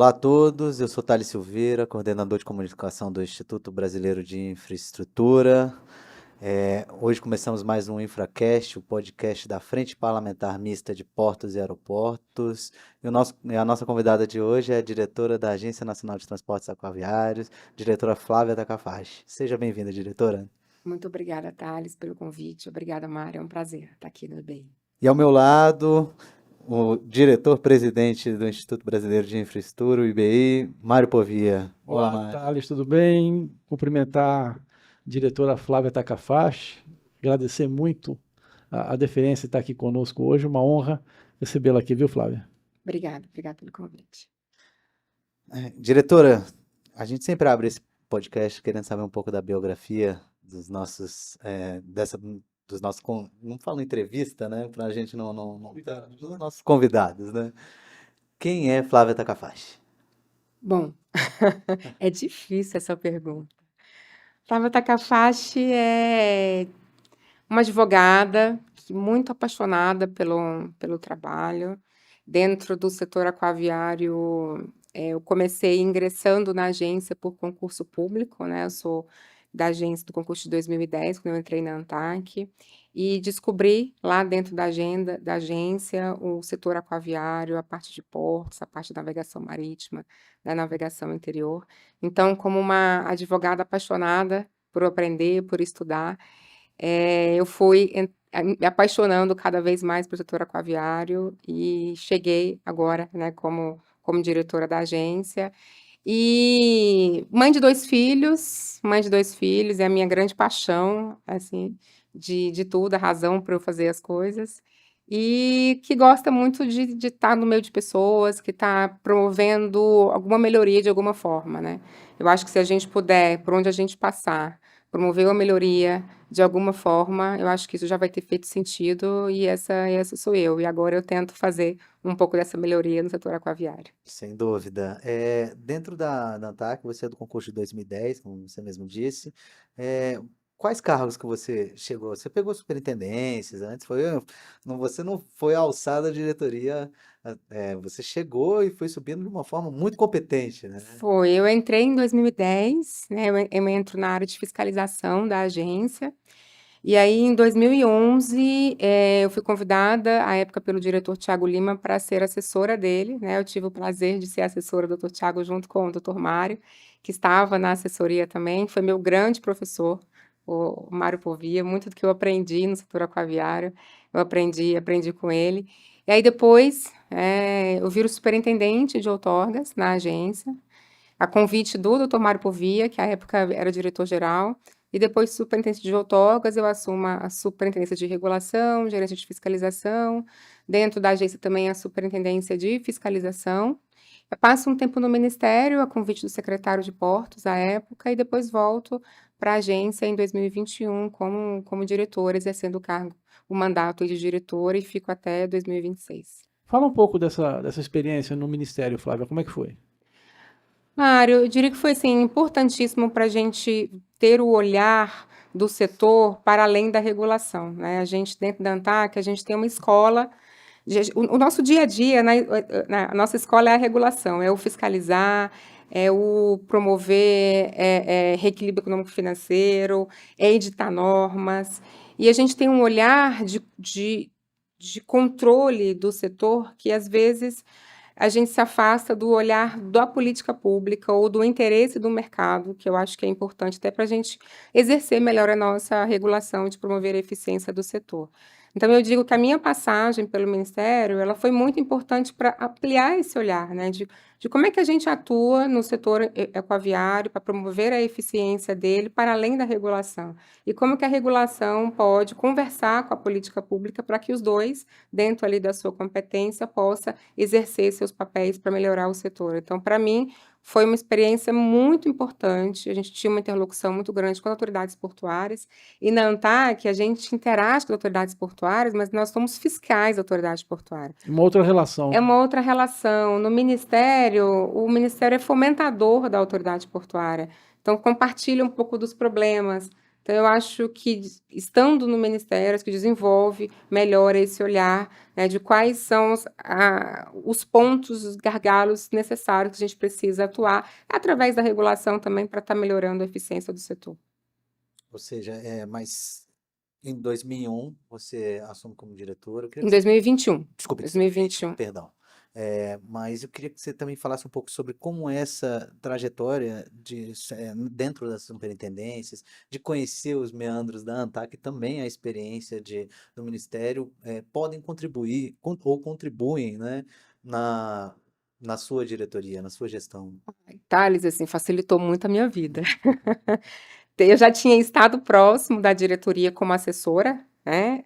Olá a todos, eu sou Thales Silveira, coordenador de comunicação do Instituto Brasileiro de Infraestrutura. Hoje começamos mais um InfraCast, o podcast da Frente Parlamentar Mista de Portos e Aeroportos. A nossa convidada de hoje é a diretora da Agência Nacional de Transportes Aquaviários, diretora Flávia Takafashi. Seja bem-vinda, diretora. Muito obrigada, Thales, pelo convite. Obrigada, Mário. É um prazer estar aqui no BEI. E ao meu lado, o diretor-presidente do Instituto Brasileiro de Infraestrutura, o IBI, Mário Povia. Olá, Olá, Mário. Thales, tudo bem? Cumprimentar a diretora Flávia Takafashi, agradecer muito a deferência de estar aqui conosco hoje, uma honra recebê-la aqui, viu, Flávia? Obrigada pelo convite. Diretora, a gente sempre abre esse podcast querendo saber um pouco da biografia dos nossos, não falo entrevista, né, pra gente dos nossos convidados, né? Quem é Flávia Takafashi? Bom, é difícil essa pergunta. Flávia Takafashi é uma advogada muito apaixonada pelo trabalho. Dentro do setor aquaviário, eu comecei ingressando na agência por concurso público, né? Eu sou da agência do concurso de 2010, quando eu entrei na ANTAC, e descobri lá dentro da agência o setor aquaviário, a parte de portos, a parte de navegação marítima, da navegação interior. Então, como uma advogada apaixonada por aprender, por estudar, eu fui me apaixonando cada vez mais pelo setor aquaviário e cheguei agora, né, como diretora da agência. E mãe de 2 filhos, é a minha grande paixão, assim, de tudo, a razão para eu fazer as coisas. E que gosta muito de estar no meio de pessoas, que está promovendo alguma melhoria de alguma forma, né. Eu acho que se a gente puder, por onde a gente passar, promover uma melhoria de alguma forma, eu acho que isso já vai ter feito sentido e essa sou eu. E agora eu tento fazer um pouco dessa melhoria no setor aquaviário. Sem dúvida. Dentro da ANTAC, você é do concurso de 2010, como você mesmo disse. Quais cargos que você chegou? Você pegou superintendências antes? Você não foi alçada à diretoria, você chegou e foi subindo de uma forma muito competente, né? Eu entrei em 2010, né, eu entro na área de fiscalização da agência, e aí em 2011, eu fui convidada, à época, pelo diretor Tiago Lima, para ser assessora dele, né, eu tive o prazer de ser assessora do Dr. Tiago junto com o Dr. Mário, que estava na assessoria também, foi meu grande professor, o Mário Povia, muito do que eu aprendi no setor aquaviário, eu aprendi com ele. E aí depois, eu viro superintendente de outorgas na agência, a convite do Dr. Mário Povia, que à época era diretor-geral, e depois superintendente de outorgas, eu assumo a superintendência de regulação, gerência de fiscalização, dentro da agência também a superintendência de fiscalização. Eu passo um tempo no ministério, a convite do secretário de portos à época, e depois volto para a agência em 2021 como diretora, exercendo o mandato de diretora, e fico até 2026. Fala um pouco dessa experiência no Ministério, Flávia, como é que foi? Mário, eu diria que foi, assim, importantíssimo para a gente ter o olhar do setor para além da regulação, né. A gente, dentro da ANTAC, a gente tem uma escola, o nosso dia a dia, né, a nossa escola é a regulação, é o fiscalizar, é o promover, reequilíbrio econômico-financeiro, é editar normas, e a gente tem um olhar de controle do setor que, às vezes, a gente se afasta do olhar da política pública ou do interesse do mercado, que eu acho que é importante até para a gente exercer melhor a nossa regulação de promover a eficiência do setor. Então, eu digo que a minha passagem pelo Ministério, ela foi muito importante para ampliar esse olhar, né, de como é que a gente atua no setor aquaviário para promover a eficiência dele para além da regulação. E como que a regulação pode conversar com a política pública para que os dois, dentro ali da sua competência, possa exercer seus papéis para melhorar o setor. Então, para mim, foi uma experiência muito importante, a gente tinha uma interlocução muito grande com as autoridades portuárias, e na ANTAC a gente interage com as autoridades portuárias, mas nós somos fiscais da autoridade portuária. Uma outra relação. É uma outra relação. No Ministério, o Ministério é fomentador da autoridade portuária, então compartilha um pouco dos problemas, Então, eu acho que, estando no Ministério, acho que desenvolve melhor esse olhar, né, de quais são os pontos, os gargalos necessários que a gente precisa atuar, através da regulação também, para estar melhorando a eficiência do setor. Ou seja, mas em 2001 você assume como diretora. Eu queria Em que você 2021. Desculpe, 2021. perdão. Mas eu queria que você também falasse um pouco sobre como essa trajetória dentro das superintendências, de conhecer os meandros da ANTAC e também a experiência do Ministério, podem contribuir, ou contribuem, né, na sua diretoria, na sua gestão. Thales, assim, facilitou muito a minha vida. Eu já tinha estado próximo da diretoria como assessora, né,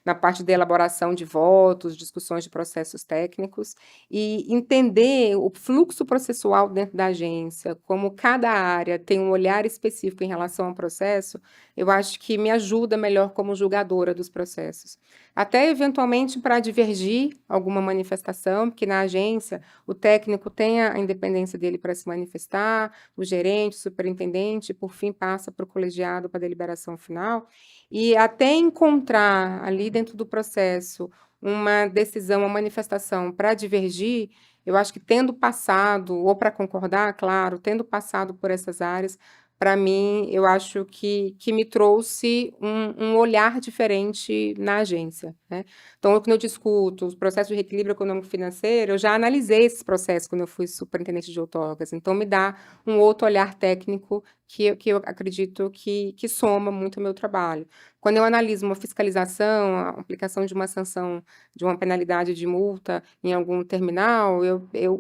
na parte de elaboração de votos, discussões de processos técnicos, e entender o fluxo processual dentro da agência, como cada área tem um olhar específico em relação ao processo, eu acho que me ajuda melhor como julgadora dos processos. Até, eventualmente, para divergir alguma manifestação, porque na agência o técnico tem a independência dele para se manifestar, o gerente, o superintendente, por fim passa para o colegiado para a deliberação final, e até encontrar ali dentro do processo uma decisão, uma manifestação para divergir, eu acho que tendo passado, ou para concordar, claro, tendo passado por essas áreas, para mim, eu acho que me trouxe um olhar diferente na agência, né? Então, quando eu discuto os processos de reequilíbrio econômico-financeiro, eu já analisei esses processos quando eu fui superintendente de outorgas, então me dá um outro olhar técnico que eu acredito que soma muito ao meu trabalho. Quando eu analiso uma fiscalização, a aplicação de uma sanção, de uma penalidade de multa em algum terminal,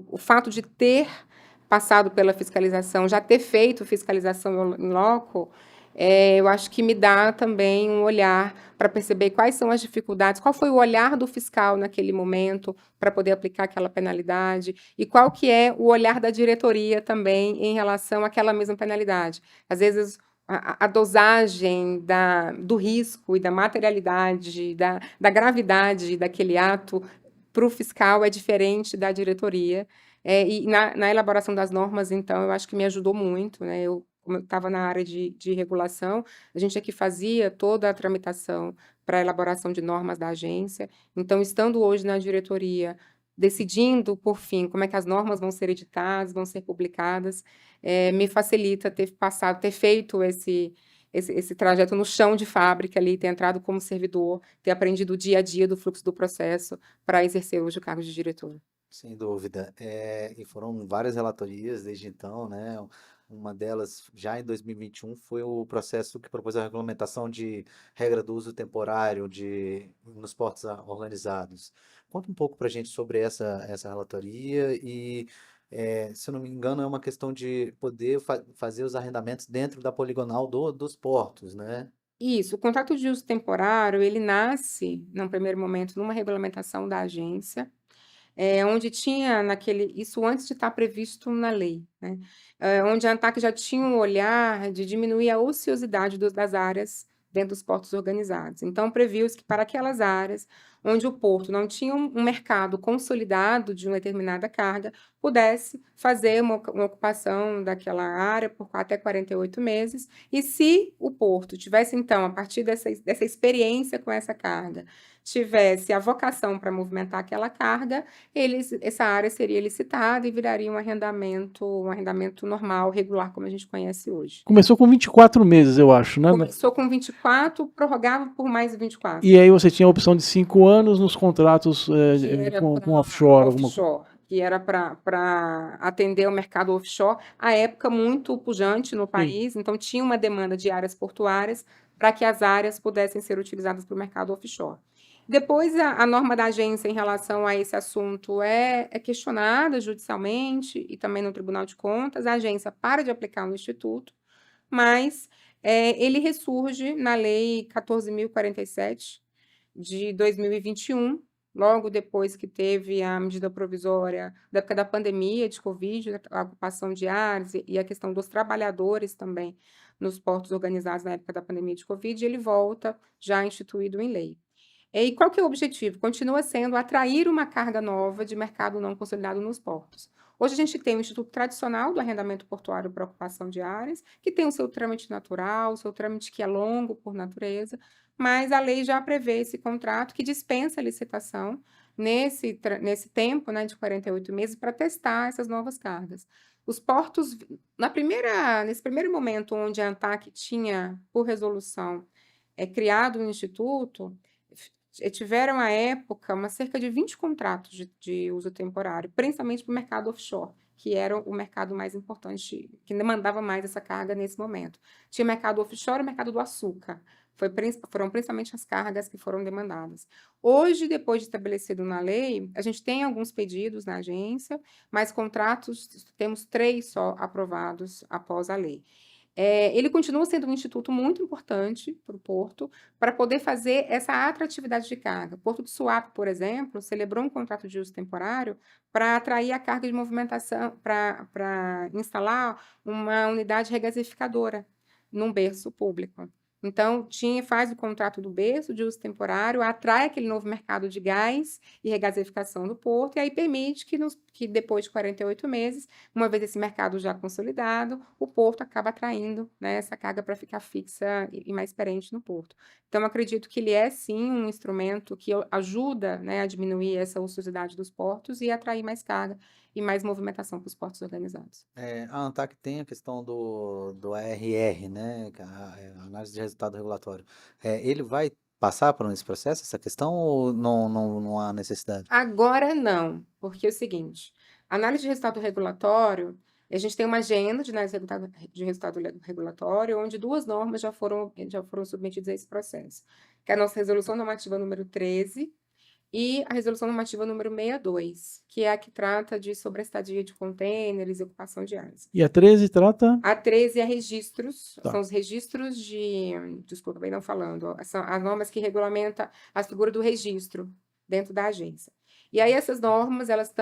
o fato de ter passado pela fiscalização, já ter feito fiscalização em loco, eu acho que me dá também um olhar para perceber quais são as dificuldades, qual foi o olhar do fiscal naquele momento para poder aplicar aquela penalidade, e qual que é o olhar da diretoria também em relação àquela mesma penalidade. Às vezes, a dosagem do risco e da materialidade, da gravidade daquele ato para o fiscal é diferente da diretoria. E na elaboração das normas, então, eu acho que me ajudou muito, né? Como eu estava na área de regulação, a gente aqui fazia toda a tramitação para a elaboração de normas da agência. Então, estando hoje na diretoria, decidindo, por fim, como é que as normas vão ser editadas, vão ser publicadas, me facilita ter feito esse trajeto no chão de fábrica ali, ter entrado como servidor, ter aprendido o dia a dia do fluxo do processo para exercer hoje o cargo de diretora. Sem dúvida. E foram várias relatorias desde então, né? Uma delas, já em 2021, foi o processo que propôs a regulamentação de regra do uso temporário nos portos organizados. Conta um pouco para a gente sobre essa relatoria e, se eu não me engano, é uma questão de poder fazer os arrendamentos dentro da poligonal dos portos, né? Isso, o contrato de uso temporário, ele nasce, num primeiro momento, numa regulamentação da agência, onde tinha isso antes de estar previsto na lei, né? Onde a ANTAC já tinha um olhar de diminuir a ociosidade das áreas dentro dos portos organizados. Então, previu-se que para aquelas áreas onde o porto não tinha um mercado consolidado de uma determinada carga, pudesse fazer uma ocupação daquela área por até 48 meses, e se o porto tivesse, então, a partir dessa experiência com essa carga, tivesse a vocação para movimentar aquela carga, essa área seria licitada e viraria um arrendamento normal, regular, como a gente conhece hoje. Começou com 24 meses, eu acho, né? Começou com 24, prorrogava por mais 24. E aí você tinha a opção de 5 anos nos contratos com offshore. Que era para atender o mercado offshore, à época muito pujante no país, então tinha uma demanda de áreas portuárias para que as áreas pudessem ser utilizadas para o mercado offshore. Depois, a norma da agência em relação a esse assunto é questionada judicialmente e também no Tribunal de Contas. A agência para de aplicar no Instituto, mas ele ressurge na Lei 14.047 de 2021, logo depois que teve a medida provisória da época da pandemia de Covid, a ocupação de áreas e a questão dos trabalhadores também nos portos organizados na época da pandemia de Covid, ele volta já instituído em lei. E qual que é o objetivo? Continua sendo atrair uma carga nova de mercado não consolidado nos portos. Hoje a gente tem o Instituto Tradicional do Arrendamento Portuário para Ocupação de Áreas, que tem o seu trâmite natural, o seu trâmite que é longo por natureza, mas a lei já prevê esse contrato que dispensa a licitação nesse tempo, né, de 48 meses para testar essas novas cargas. Os portos, nesse primeiro momento onde a ANTAQ tinha, por resolução, criado um instituto, tiveram à época cerca de 20 contratos de uso temporário, principalmente para o mercado offshore, que era o mercado mais importante, que demandava mais essa carga nesse momento. Tinha o mercado offshore e o mercado do açúcar. Foram principalmente as cargas que foram demandadas. Hoje, depois de estabelecido na lei, a gente tem alguns pedidos na agência, mas contratos, temos 3 só aprovados após a lei. Ele continua sendo um instituto muito importante para o Porto, para poder fazer essa atratividade de carga. Porto de Suape, por exemplo, celebrou um contrato de uso temporário para atrair a carga de movimentação, para instalar uma unidade regasificadora num berço público. Então, faz o contrato do berço de uso temporário, atrai aquele novo mercado de gás e regasificação do Porto, e aí permite que depois de 48 meses, uma vez esse mercado já consolidado, o Porto acaba atraindo, né, essa carga para ficar fixa e mais perene no Porto. Então, acredito que ele é, sim, um instrumento que ajuda, né, a diminuir essa ociosidade dos portos e atrair mais carga e mais movimentação para os portos organizados. A ANTAQ tem a questão do ARR, né? A análise de resultado regulatório. Ele vai passar por esse processo, essa questão, ou não há necessidade? Agora não, porque é o seguinte, análise de resultado regulatório, a gente tem uma agenda de análise de resultado regulatório, onde 2 normas já foram submetidas a esse processo, que é a nossa resolução normativa número 13 e a resolução normativa número 62, que é a que trata sobre a estadia de contêineres e ocupação de áreas. E a 13 trata? A 13 é registros, Tá. são os registros desculpa, bem não falando, são as normas que regulamentam a figura do registro dentro da agência. E aí essas normas, elas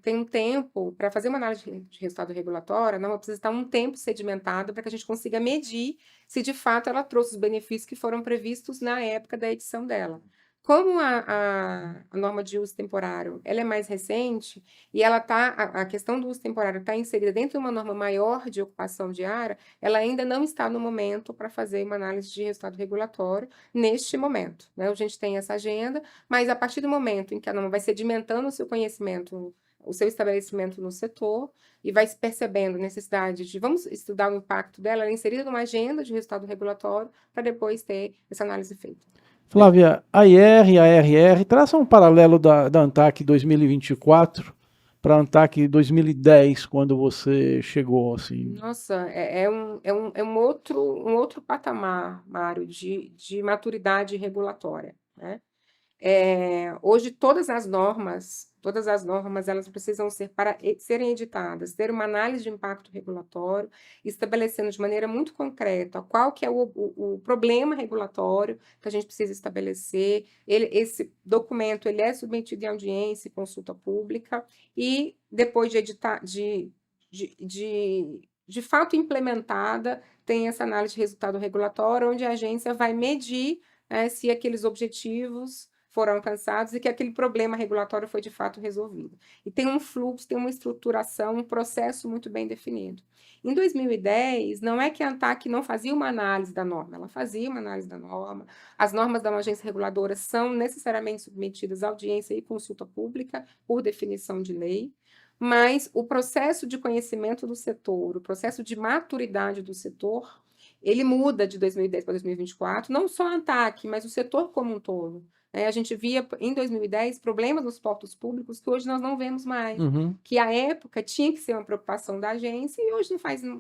tem um tempo, para fazer uma análise de resultado regulatório, a norma precisa estar um tempo sedimentada para que a gente consiga medir se de fato ela trouxe os benefícios que foram previstos na época da edição dela. Como a norma de uso temporário ela é mais recente, e a questão do uso temporário está inserida dentro de uma norma maior de ocupação de área, ela ainda não está no momento para fazer uma análise de resultado regulatório neste momento, né? A gente tem essa agenda, mas a partir do momento em que a norma vai sedimentando o seu conhecimento, o seu estabelecimento no setor, e vai se percebendo a necessidade de, vamos estudar o impacto dela, ela é inserida numa agenda de resultado regulatório para depois ter essa análise feita. Flávia, a IR e a ARR, traça um paralelo da ANTAQ 2024 para a ANTAQ 2010, quando você chegou, assim. Nossa, é um outro patamar, Mário, de maturidade regulatória, né? Hoje todas as normas, elas precisam serem editadas, ter uma análise de impacto regulatório, estabelecendo de maneira muito concreta qual que é o problema regulatório que a gente precisa estabelecer. Esse documento ele é submetido em audiência e consulta pública, e depois de editar, de fato implementada, tem essa análise de resultado regulatório, onde a agência vai medir, né, se aqueles objetivos foram alcançados e que aquele problema regulatório foi de fato resolvido. E tem um fluxo, tem uma estruturação, um processo muito bem definido. Em 2010, não é que a ANTAQ não fazia uma análise da norma, ela fazia uma análise da norma. As normas da agência reguladora são necessariamente submetidas à audiência e consulta pública, por definição de lei, mas o processo de conhecimento do setor, o processo de maturidade do setor, ele muda de 2010 para 2024, não só a ANTAQ, mas o setor como um todo. A gente via, em 2010, problemas nos portos públicos que hoje nós não vemos mais, que à época tinha que ser uma preocupação da agência e hoje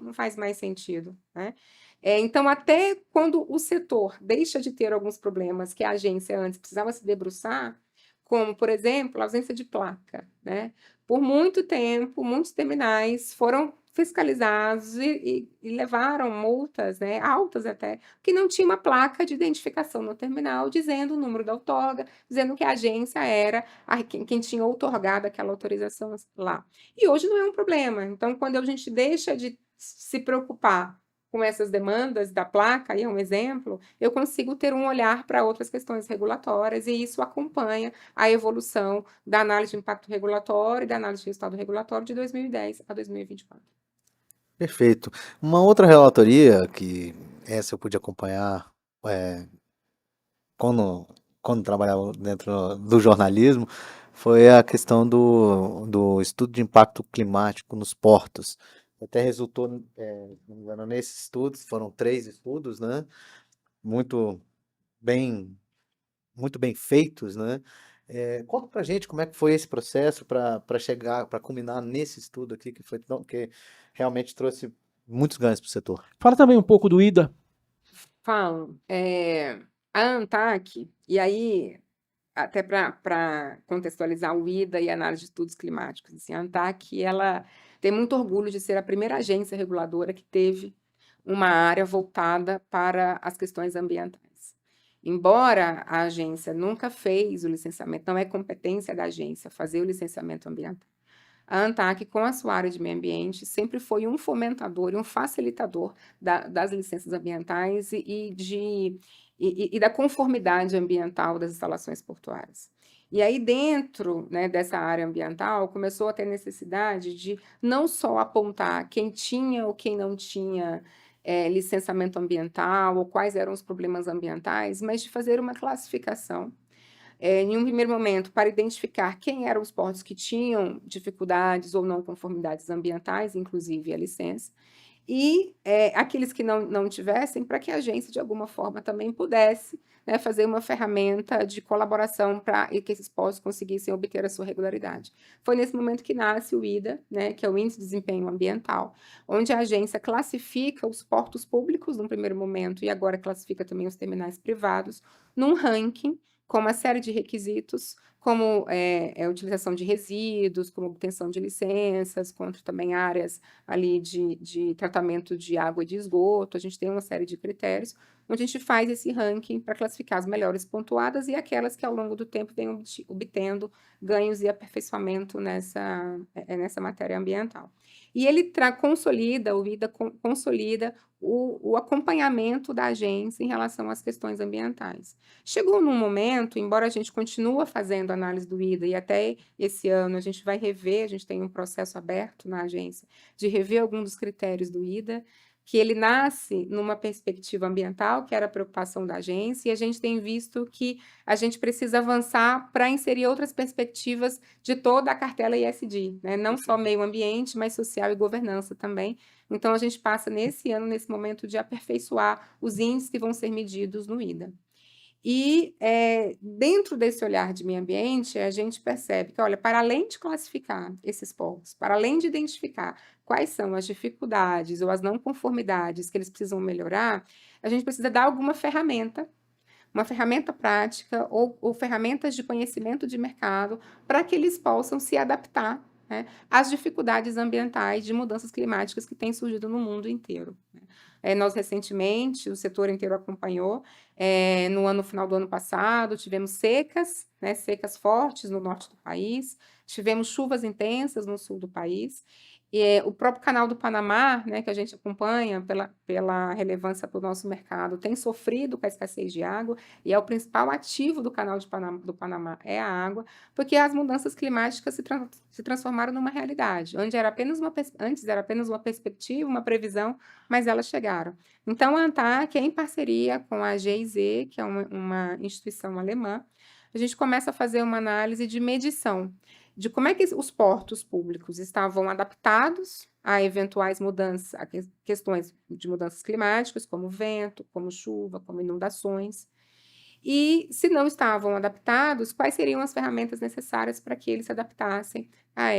não faz mais sentido, né? Então, até quando o setor deixa de ter alguns problemas que a agência antes precisava se debruçar, como, por exemplo, a ausência de placa, né? Por muito tempo, muitos terminais foram fiscalizados e levaram multas, né, altas até, que não tinha uma placa de identificação no terminal dizendo o número da outorga, dizendo que a agência era quem tinha outorgado aquela autorização lá. E hoje não é um problema. Então, quando a gente deixa de se preocupar com essas demandas da placa, aí é um exemplo, eu consigo ter um olhar para outras questões regulatórias, e isso acompanha a evolução da análise de impacto regulatório e da análise de resultado regulatório de 2010 a 2024. Perfeito. Uma outra relatoria que essa eu pude acompanhar quando, quando trabalhava dentro do jornalismo foi a questão do estudo de impacto climático nos portos. Até resultou, se não me engano, nesses estudos, foram 3 estudos, né? Muito bem, muito bem feitos, né? Conta pra gente como é que foi esse processo para chegar, para culminar nesse estudo aqui que realmente trouxe muitos ganhos para o setor. Fala também um pouco do IDA. Falo, a ANTAC, e aí, até para contextualizar o IDA e a análise de estudos climáticos, assim, a ANTAC, ela tem muito orgulho de ser a primeira agência reguladora que teve uma área voltada para as questões ambientais. Embora a agência nunca fez o licenciamento, não é competência da agência fazer o licenciamento ambiental. A ANTAC, com a sua área de meio ambiente, sempre foi um fomentador e um facilitador das licenças ambientais e da conformidade ambiental das instalações portuárias. E aí, dentro, né, dessa área ambiental, começou a ter necessidade de não só apontar quem tinha ou quem não tinha licenciamento ambiental, ou quais eram os problemas ambientais, mas de fazer uma classificação em um primeiro momento, para identificar quem eram os portos que tinham dificuldades ou não conformidades ambientais, inclusive a licença, e aqueles que não tivessem, para que a agência, de alguma forma, também pudesse, né, fazer uma ferramenta de colaboração para que esses portos conseguissem obter a sua regularidade. Foi nesse momento que nasce o IDA, né, que é o Índice de Desempenho Ambiental, onde a agência classifica os portos públicos, num primeiro momento, e agora classifica também os terminais privados, num ranking com uma série de requisitos, como a utilização de resíduos, como obtenção de licenças, contra também áreas ali de tratamento de água e de esgoto. A gente tem uma série de critérios, onde a gente faz esse ranking para classificar as melhores pontuadas e aquelas que ao longo do tempo vêm obtendo ganhos e aperfeiçoamento nessa matéria ambiental. E ele consolida, o IDA consolida o acompanhamento da agência em relação às questões ambientais. Chegou num momento, embora a gente continue fazendo análise do IDA, e até esse ano a gente vai rever, a gente tem um processo aberto na agência de rever alguns dos critérios do IDA, que ele nasce numa perspectiva ambiental, que era a preocupação da agência, e a gente tem visto que a gente precisa avançar para inserir outras perspectivas de toda a cartela ESG, né? Não só meio ambiente, mas social e governança também. Então, a gente passa nesse ano, nesse momento, de aperfeiçoar os índices que vão ser medidos no IDA. E dentro desse olhar de meio ambiente, a gente percebe que, olha, para além de classificar esses pontos, para além de identificar quais são as dificuldades ou as não conformidades que eles precisam melhorar, a gente precisa dar alguma ferramenta, uma ferramenta prática ou ferramentas de conhecimento de mercado para que eles possam se adaptar, né, às dificuldades ambientais de mudanças climáticas que têm surgido no mundo inteiro, né. Nós recentemente, o setor inteiro acompanhou, no final do ano passado, tivemos secas, né, secas fortes no norte do país, tivemos chuvas intensas no sul do país, e o próprio Canal do Panamá, né, que a gente acompanha pela relevância para o nosso mercado, tem sofrido com a escassez de água, e é o principal ativo do Canal do Panamá é a água, porque as mudanças climáticas se transformaram numa realidade, onde antes era apenas uma perspectiva, uma previsão, mas elas chegaram. Então, a ANTAC, em parceria com a GIZ, que é uma instituição alemã, a gente começa a fazer uma análise de medição de como é que os portos públicos estavam adaptados a eventuais mudanças, a questões de mudanças climáticas, como vento, como chuva, como inundações. E, se não estavam adaptados, quais seriam as ferramentas necessárias para que eles se adaptassem a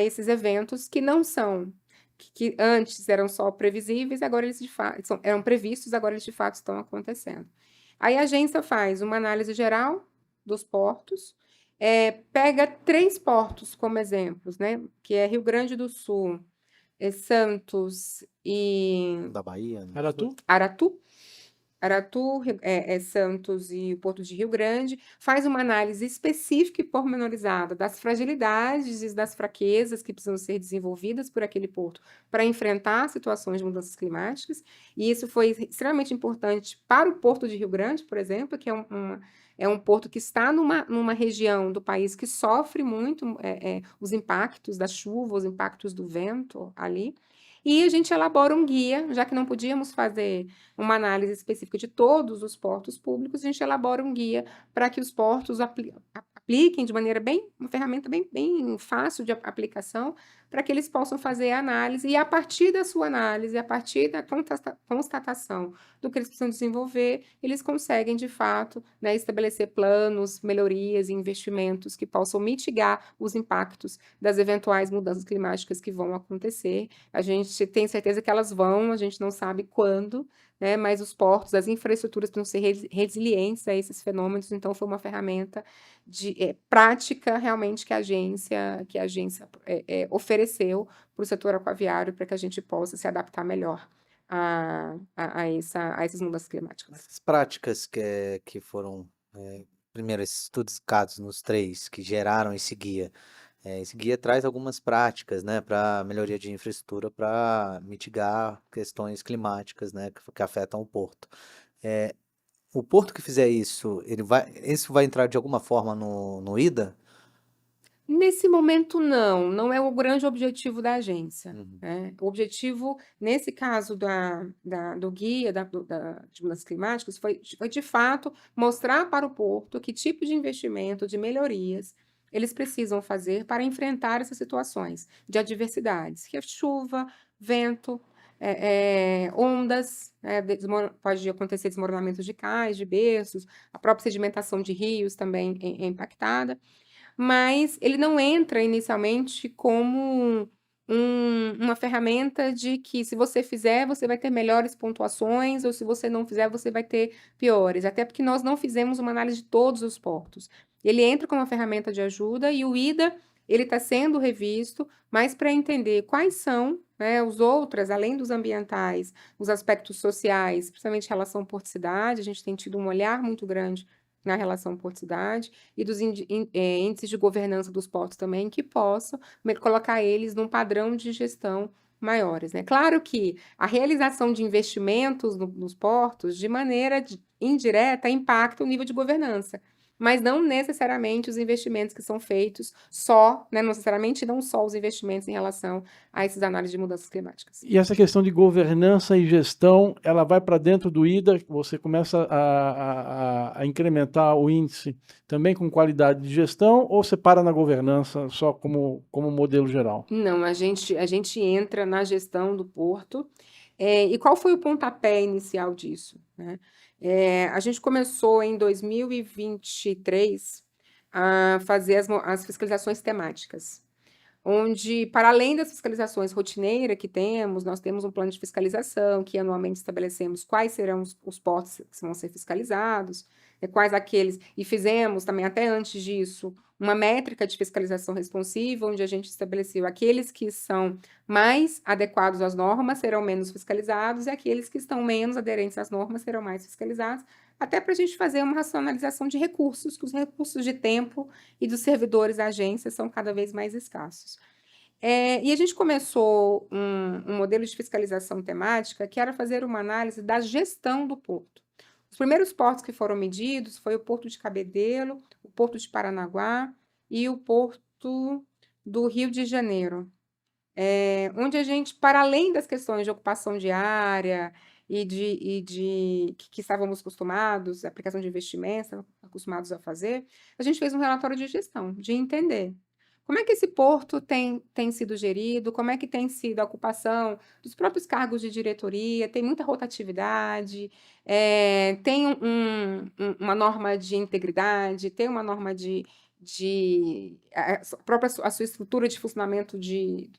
esses eventos que não são, que antes eram só previsíveis, agora eles de fato eram previstos, agora eles de fato estão acontecendo. Aí a agência faz uma análise geral dos portos, pega 3 portos como exemplos, né? Que é Rio Grande do Sul, Santos e Da Bahia, né? Era tu? Aratu. Aratu, Santos e o Porto de Rio Grande, faz uma análise específica e pormenorizada das fragilidades e das fraquezas que precisam ser desenvolvidas por aquele porto para enfrentar situações de mudanças climáticas, e isso foi extremamente importante para o Porto de Rio Grande, por exemplo, que é um porto que está numa região do país que sofre muito os impactos da chuva, os impactos do vento ali, e a gente elabora um guia, já que não podíamos fazer uma análise específica de todos os portos públicos, a gente elabora um guia para que os portos apliquem de maneira uma ferramenta bem fácil de aplicação, para que eles possam fazer a análise, e a partir da sua análise, a partir da constatação do que eles precisam desenvolver, eles conseguem, de fato, né, estabelecer planos, melhorias e investimentos que possam mitigar os impactos das eventuais mudanças climáticas que vão acontecer. A gente tem certeza que elas vão, a gente não sabe quando, né, mas os portos, as infraestruturas precisam ser resilientes a esses fenômenos, então foi uma ferramenta prática realmente que a agência ofereceu para o setor aquaviário para que a gente possa se adaptar melhor a essas mudanças climáticas. Essas práticas que foram, primeiro, esses estudos nos 3 que geraram esse guia traz algumas práticas, né, para melhoria de infraestrutura, para mitigar questões climáticas, né, que afetam o porto. O porto que fizer isso, isso vai entrar de alguma forma no IDA? Nesse momento, não é o grande objetivo da agência. Uhum. Né? O objetivo, nesse caso do guia de mudanças climáticas, foi de fato mostrar para o porto que tipo de investimento, de melhorias, eles precisam fazer para enfrentar essas situações de adversidades, que é chuva, vento, ondas, pode acontecer desmoronamento de cais, de berços, a própria sedimentação de rios também é impactada, mas ele não entra inicialmente como uma ferramenta de que, se você fizer, você vai ter melhores pontuações, ou se você não fizer, você vai ter piores, até porque nós não fizemos uma análise de todos os portos. Ele entra como uma ferramenta de ajuda, e o IDA ele está sendo revisto, mas para entender quais são, né, os outros, além dos ambientais, os aspectos sociais, principalmente em relação porto-cidade. A gente tem tido um olhar muito grande na relação porto-cidade, e dos índices de governança dos portos também, que possam colocar eles num padrão de gestão maiores, né? Claro que a realização de investimentos nos portos, de maneira indireta, impacta o nível de governança, mas não necessariamente os investimentos que são feitos né, necessariamente não só os investimentos em relação a essas análises de mudanças climáticas. E essa questão de governança e gestão, ela vai para dentro do IDA, você começa a incrementar o índice também com qualidade de gestão, ou você para na governança só como modelo geral? Não, a gente entra na gestão do porto. E qual foi o pontapé inicial disso, né? A gente começou em 2023 a fazer as fiscalizações temáticas, onde, para além das fiscalizações rotineiras que temos, nós temos um plano de fiscalização, que anualmente estabelecemos quais serão os portos que vão ser fiscalizados, quais aqueles, e fizemos também, até antes disso, uma métrica de fiscalização responsiva, onde a gente estabeleceu aqueles que são mais adequados às normas serão menos fiscalizados, e aqueles que estão menos aderentes às normas serão mais fiscalizados, até para a gente fazer uma racionalização de recursos, que os recursos de tempo e dos servidores da agência são cada vez mais escassos. E a gente começou um modelo de fiscalização temática, que era fazer uma análise da gestão do porto. Os primeiros portos que foram medidos foi o Porto de Cabedelo, o Porto de Paranaguá e o Porto do Rio de Janeiro, onde a gente, para além das questões de ocupação de área que estávamos acostumados, aplicação de investimentos, acostumados a fazer, a gente fez um relatório de gestão, de entender como é que esse porto tem sido gerido, como é que tem sido a ocupação dos próprios cargos de diretoria, tem muita rotatividade, tem uma norma de integridade, tem uma norma a sua estrutura de funcionamento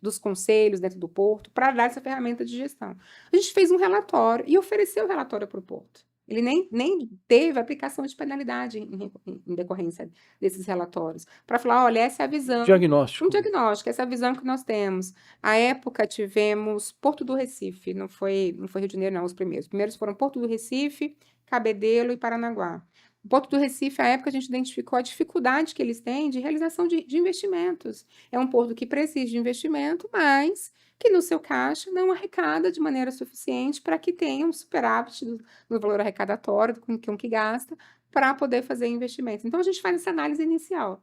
dos conselhos dentro do porto, para dar essa ferramenta de gestão. A gente fez um relatório e ofereceu o relatório para o porto. Ele nem teve aplicação de penalidade em decorrência desses relatórios. Para falar, olha, essa é a visão. Um Diagnóstico. diagnóstico, essa é a visão que nós temos. À época, tivemos Porto do Recife, não foi Rio de Janeiro, não, os primeiros. Os primeiros foram Porto do Recife, Cabedelo e Paranaguá. O Porto do Recife, à época, a gente identificou a dificuldade que eles têm de realização de investimentos. É um porto que precisa de investimento, mas que no seu caixa não arrecada de maneira suficiente para que tenha um superávit no valor arrecadatório com que gasta para poder fazer investimentos. Então, a gente faz essa análise inicial.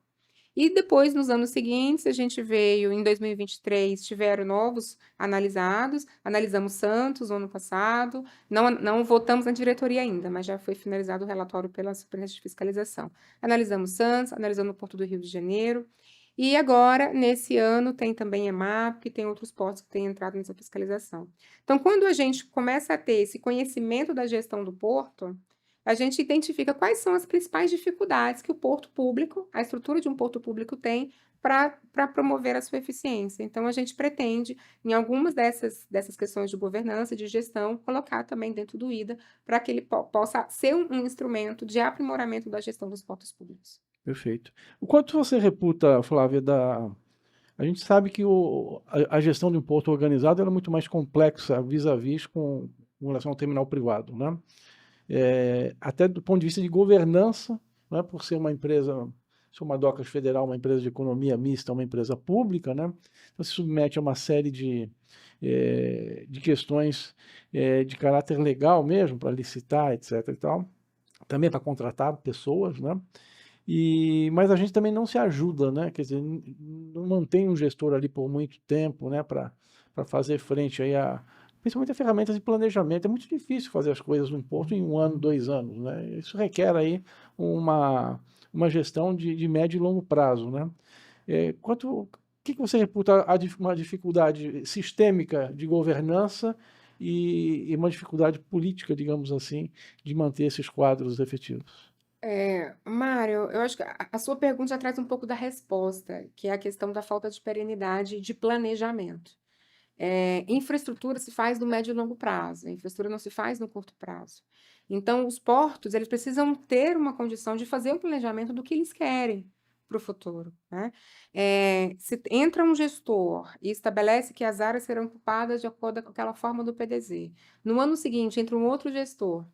E depois, nos anos seguintes, a gente veio, em 2023, tiveram novos analisados, analisamos Santos no ano passado, não votamos na diretoria ainda, mas já foi finalizado o relatório pela Superintendência de Fiscalização. Analisamos Santos, analisamos o Porto do Rio de Janeiro, e agora, nesse ano, tem também EMAP, que tem outros portos que têm entrado nessa fiscalização. Então, quando a gente começa a ter esse conhecimento da gestão do porto, a gente identifica quais são as principais dificuldades que o porto público, a estrutura de um porto público tem para promover a sua eficiência. Então, a gente pretende, em algumas dessas questões de governança, de gestão, colocar também dentro do IDA, para que ele possa ser um instrumento de aprimoramento da gestão dos portos públicos. Perfeito. O quanto você reputa, Flávia, A gente sabe que a gestão de um porto organizado ela é muito mais complexa vis-à-vis com relação ao terminal privado, né? Até do ponto de vista de governança, né, por ser uma empresa, ser uma Docas Federal, uma empresa de economia mista, uma empresa pública, né, então se submete a uma série de questões de caráter legal mesmo, para licitar, etc. e tal, também para contratar pessoas, né? Mas a gente também não se ajuda, né? Quer dizer, não mantém um gestor ali por muito tempo, né, para fazer frente aí principalmente a ferramentas de planejamento. É muito difícil fazer as coisas num porto em 1 ano, 2 anos, né? Isso requer aí uma gestão de médio e longo prazo, né? O que você reputa uma dificuldade sistêmica de governança e uma dificuldade política, digamos assim, de manter esses quadros efetivos? Mário, eu acho que a sua pergunta já traz um pouco da resposta, que é a questão da falta de perenidade de planejamento. Infraestrutura se faz no médio e longo prazo, a infraestrutura não se faz no curto prazo. Então, os portos, eles precisam ter uma condição de fazer o planejamento do que eles querem para o futuro, né? Se entra um gestor e estabelece que as áreas serão ocupadas de acordo com aquela forma do PDZ, no ano seguinte entra um outro gestor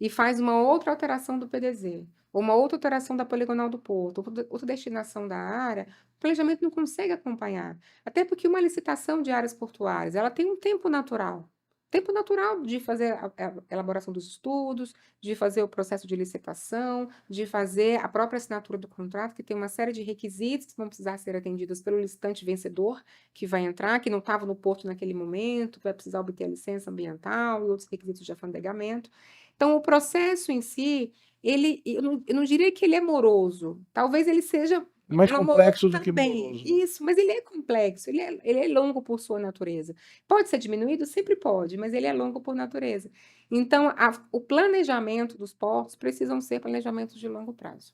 e faz uma outra alteração do PDZ, ou uma outra alteração da poligonal do porto, outra destinação da área, o planejamento não consegue acompanhar. Até porque uma licitação de áreas portuárias, ela tem um tempo natural. Tempo natural de fazer a elaboração dos estudos, de fazer o processo de licitação, de fazer a própria assinatura do contrato, que tem uma série de requisitos que vão precisar ser atendidos pelo licitante vencedor, que vai entrar, que não estava no porto naquele momento, vai precisar obter a licença ambiental e outros requisitos de afandegamento. Então, o processo em si, eu não diria que ele é moroso, talvez ele seja Mais complexo do que também, moroso. isso, mas ele é complexo, ele é longo por sua natureza. Pode ser diminuído? Sempre pode, mas ele é longo por natureza. Então, o planejamento dos portos precisam ser planejamentos de longo prazo.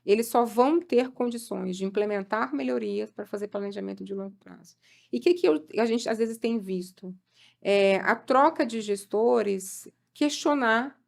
Eles só vão ter condições de implementar melhorias para fazer planejamento de longo prazo. E o que a gente às vezes tem visto? A troca de gestores questionar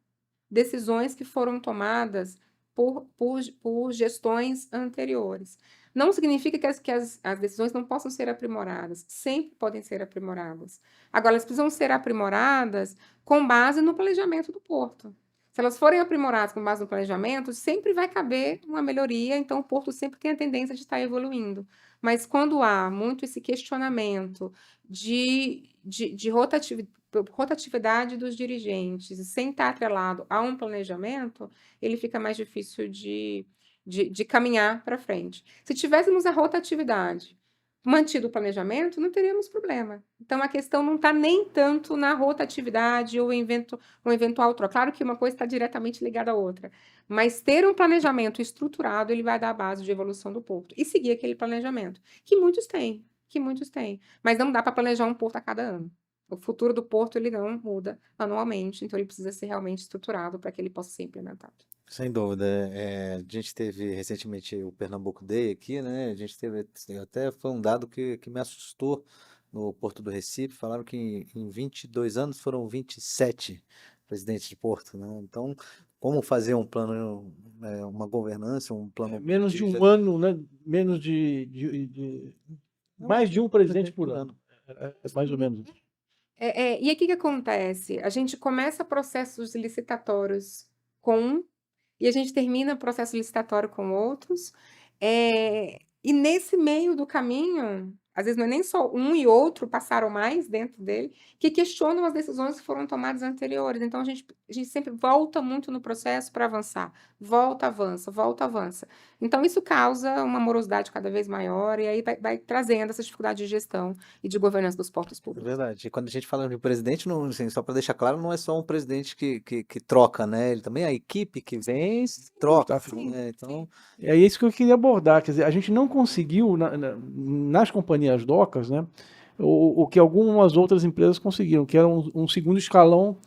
decisões que foram tomadas por gestões anteriores. Não significa que as decisões não possam ser aprimoradas, sempre podem ser aprimoradas. Agora, elas precisam ser aprimoradas com base no planejamento do porto. Se elas forem aprimoradas com base no planejamento, sempre vai caber uma melhoria, então o porto sempre tem a tendência de estar evoluindo. Mas quando há muito esse questionamento de rotatividade dos dirigentes, sem estar atrelado a um planejamento, ele fica mais difícil de caminhar para frente. Se tivéssemos a rotatividade, mantido o planejamento, não teríamos problema. Então, a questão não está nem tanto na rotatividade ou um eventual troca. Claro que uma coisa está diretamente ligada à outra, mas ter um planejamento estruturado, ele vai dar a base de evolução do porto. E seguir aquele planejamento, que muitos têm. Mas não dá para planejar um porto a cada ano. O futuro do porto, ele não muda anualmente, então ele precisa ser realmente estruturado para que ele possa ser implementado. Sem dúvida. A gente teve recentemente o Pernambuco Day aqui, né? A gente teve até foi um dado que me assustou no Porto do Recife. Falaram que em 22 anos foram 27 presidente de Porto, né? Então, como fazer um plano, uma governança, um plano Menos de de um ano, né? Menos mais de um presidente por ano. É mais ou menos isso. E aí o que que acontece? A gente começa processos licitatórios com um, e a gente termina processo licitatório com outros. E nesse meio do caminho, às vezes não é nem só um e outro passaram mais dentro dele, que questionam as decisões que foram tomadas anteriores. Então, a gente sempre volta muito no processo para avançar. Volta, avança, volta, avança. Então, isso causa uma morosidade cada vez maior, e aí vai trazendo essa dificuldade de gestão e de governança dos portos É públicos. verdade. E quando a gente fala de presidente, não, assim, só para deixar claro, não é só um presidente que troca, né? Ele também é a equipe que vem troca, Tá. né? Então, É isso que eu queria abordar. Quer dizer, a gente não conseguiu, nas companhias docas, né, o que algumas outras empresas conseguiram, que era um segundo escalão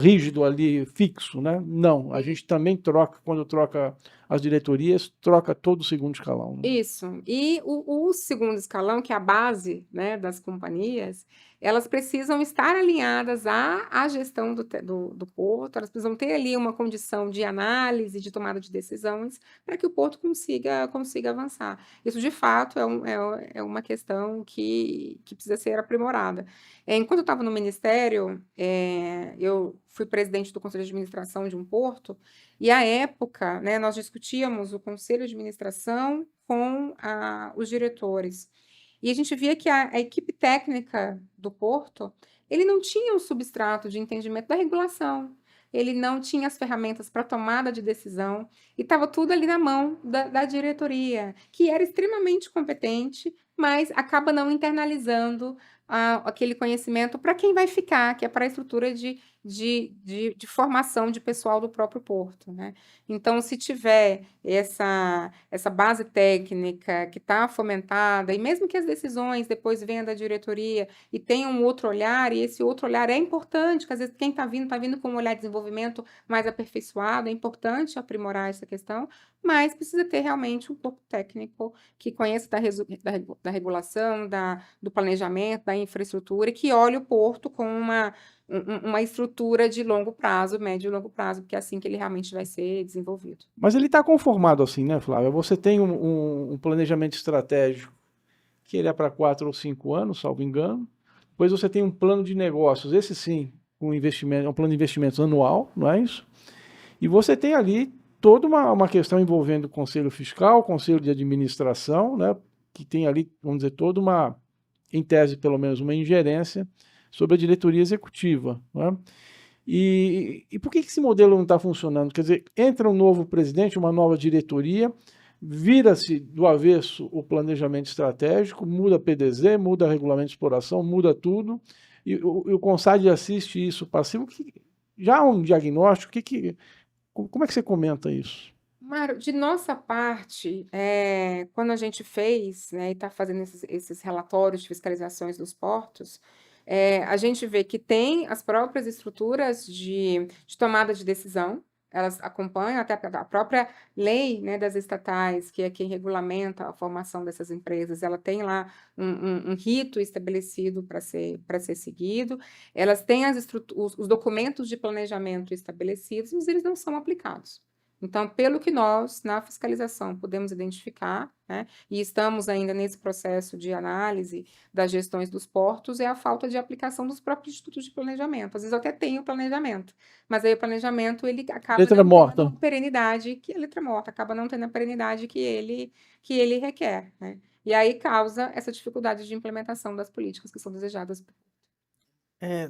rígido ali, fixo, né? Não, a gente também troca, quando troca as diretorias, troca todo o segundo escalão, né? Isso. E o segundo escalão, que é a base, né, das companhias, elas precisam estar alinhadas à gestão do porto, elas precisam ter ali uma condição de análise, de tomada de decisões, para que o porto consiga avançar. Isso, de fato, é uma questão que precisa ser aprimorada. Enquanto eu estava no Ministério, eu fui presidente do Conselho de Administração de um porto, e à época, né, nós discutíamos o conselho de administração com os diretores. E a gente via que a equipe técnica do Porto, ele não tinha o substrato de entendimento da regulação, ele não tinha as ferramentas para tomada de decisão, e estava tudo ali na mão da diretoria, que era extremamente competente, mas acaba não internalizando aquele conhecimento para quem vai ficar, que é para a estrutura de formação de pessoal do próprio Porto, né? Então, se tiver essa base técnica que está fomentada, e mesmo que as decisões depois venham da diretoria e tenham um outro olhar, e esse outro olhar é importante, porque às vezes quem está vindo com um olhar de desenvolvimento mais aperfeiçoado, é importante aprimorar essa questão, mas precisa ter realmente um corpo técnico que conheça da regulação, do planejamento, da infraestrutura, e que olhe o porto com uma estrutura de longo prazo, médio e longo prazo, porque é assim que ele realmente vai ser desenvolvido. Mas ele está conformado assim, né, Flávia? Você tem um planejamento estratégico que ele é para 4 ou 5 anos, salvo engano. Depois você tem um plano de negócios, esse sim, um investimento, um plano de investimentos anual, não é isso? E você tem ali toda uma questão envolvendo o conselho fiscal, o conselho de administração, né, que tem ali, vamos dizer, toda uma, em tese pelo menos, uma ingerência sobre a diretoria executiva. Né? E por que esse modelo não está funcionando? Quer dizer, entra um novo presidente, uma nova diretoria, vira-se do avesso o planejamento estratégico, muda PDZ, muda regulamento de exploração, muda tudo, e o CONSAD assiste isso passivo. Já há um diagnóstico, como é que você comenta isso? Mário, de nossa parte, quando a gente fez, né, e está fazendo esses relatórios de fiscalizações dos portos, a gente vê que tem as próprias estruturas de tomada de decisão, elas acompanham até a própria lei, né, das estatais, que é quem regulamenta a formação dessas empresas, ela tem lá um rito estabelecido para ser seguido, elas têm os documentos de planejamento estabelecidos, mas eles não são aplicados. Então, pelo que nós, na fiscalização, podemos identificar, né, e estamos ainda nesse processo de análise das gestões dos portos, é a falta de aplicação dos próprios institutos de planejamento. Às vezes eu até tenho planejamento, mas aí o planejamento ele acaba Letra não morta. tendo a perenidade, que a letra morta, acaba não tendo a perenidade que ele requer, né? E aí causa essa dificuldade de implementação das políticas que são desejadas.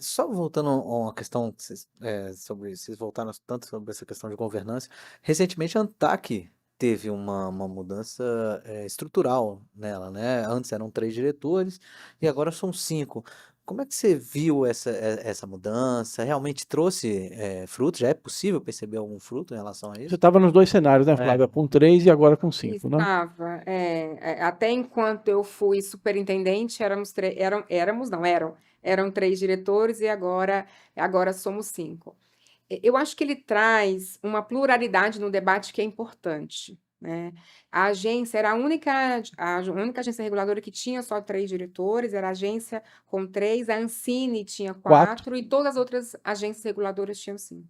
Só voltando a uma questão que vocês voltaram tanto sobre essa questão de governança, recentemente a ANTAQ teve uma mudança estrutural nela, né? Antes eram 3 diretores e agora são 5. Como é que você viu essa mudança? Realmente trouxe fruto? Já é possível perceber algum fruto em relação a Você isso? estava nos dois cenários, né, Flávia? Com 3 e agora com 5, né? Estava. Até enquanto eu fui superintendente, eram 3 diretores e agora somos 5. Eu acho que ele traz uma pluralidade no debate que é importante. né? A agência era a única agência reguladora que tinha só 3 diretores, era a agência com 3, a Ancine tinha 4. 4 e todas as outras agências reguladoras tinham 5.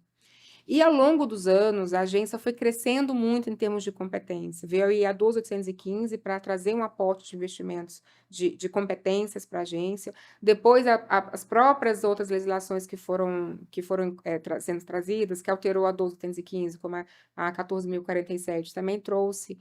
E ao longo dos anos, a agência foi crescendo muito em termos de competência. Veio aí a 12.815 para trazer um aporte de investimentos de competências para a agência. Depois, as próprias outras legislações que foram sendo trazidas, que alterou a 12.815, como a 14.047, também trouxe,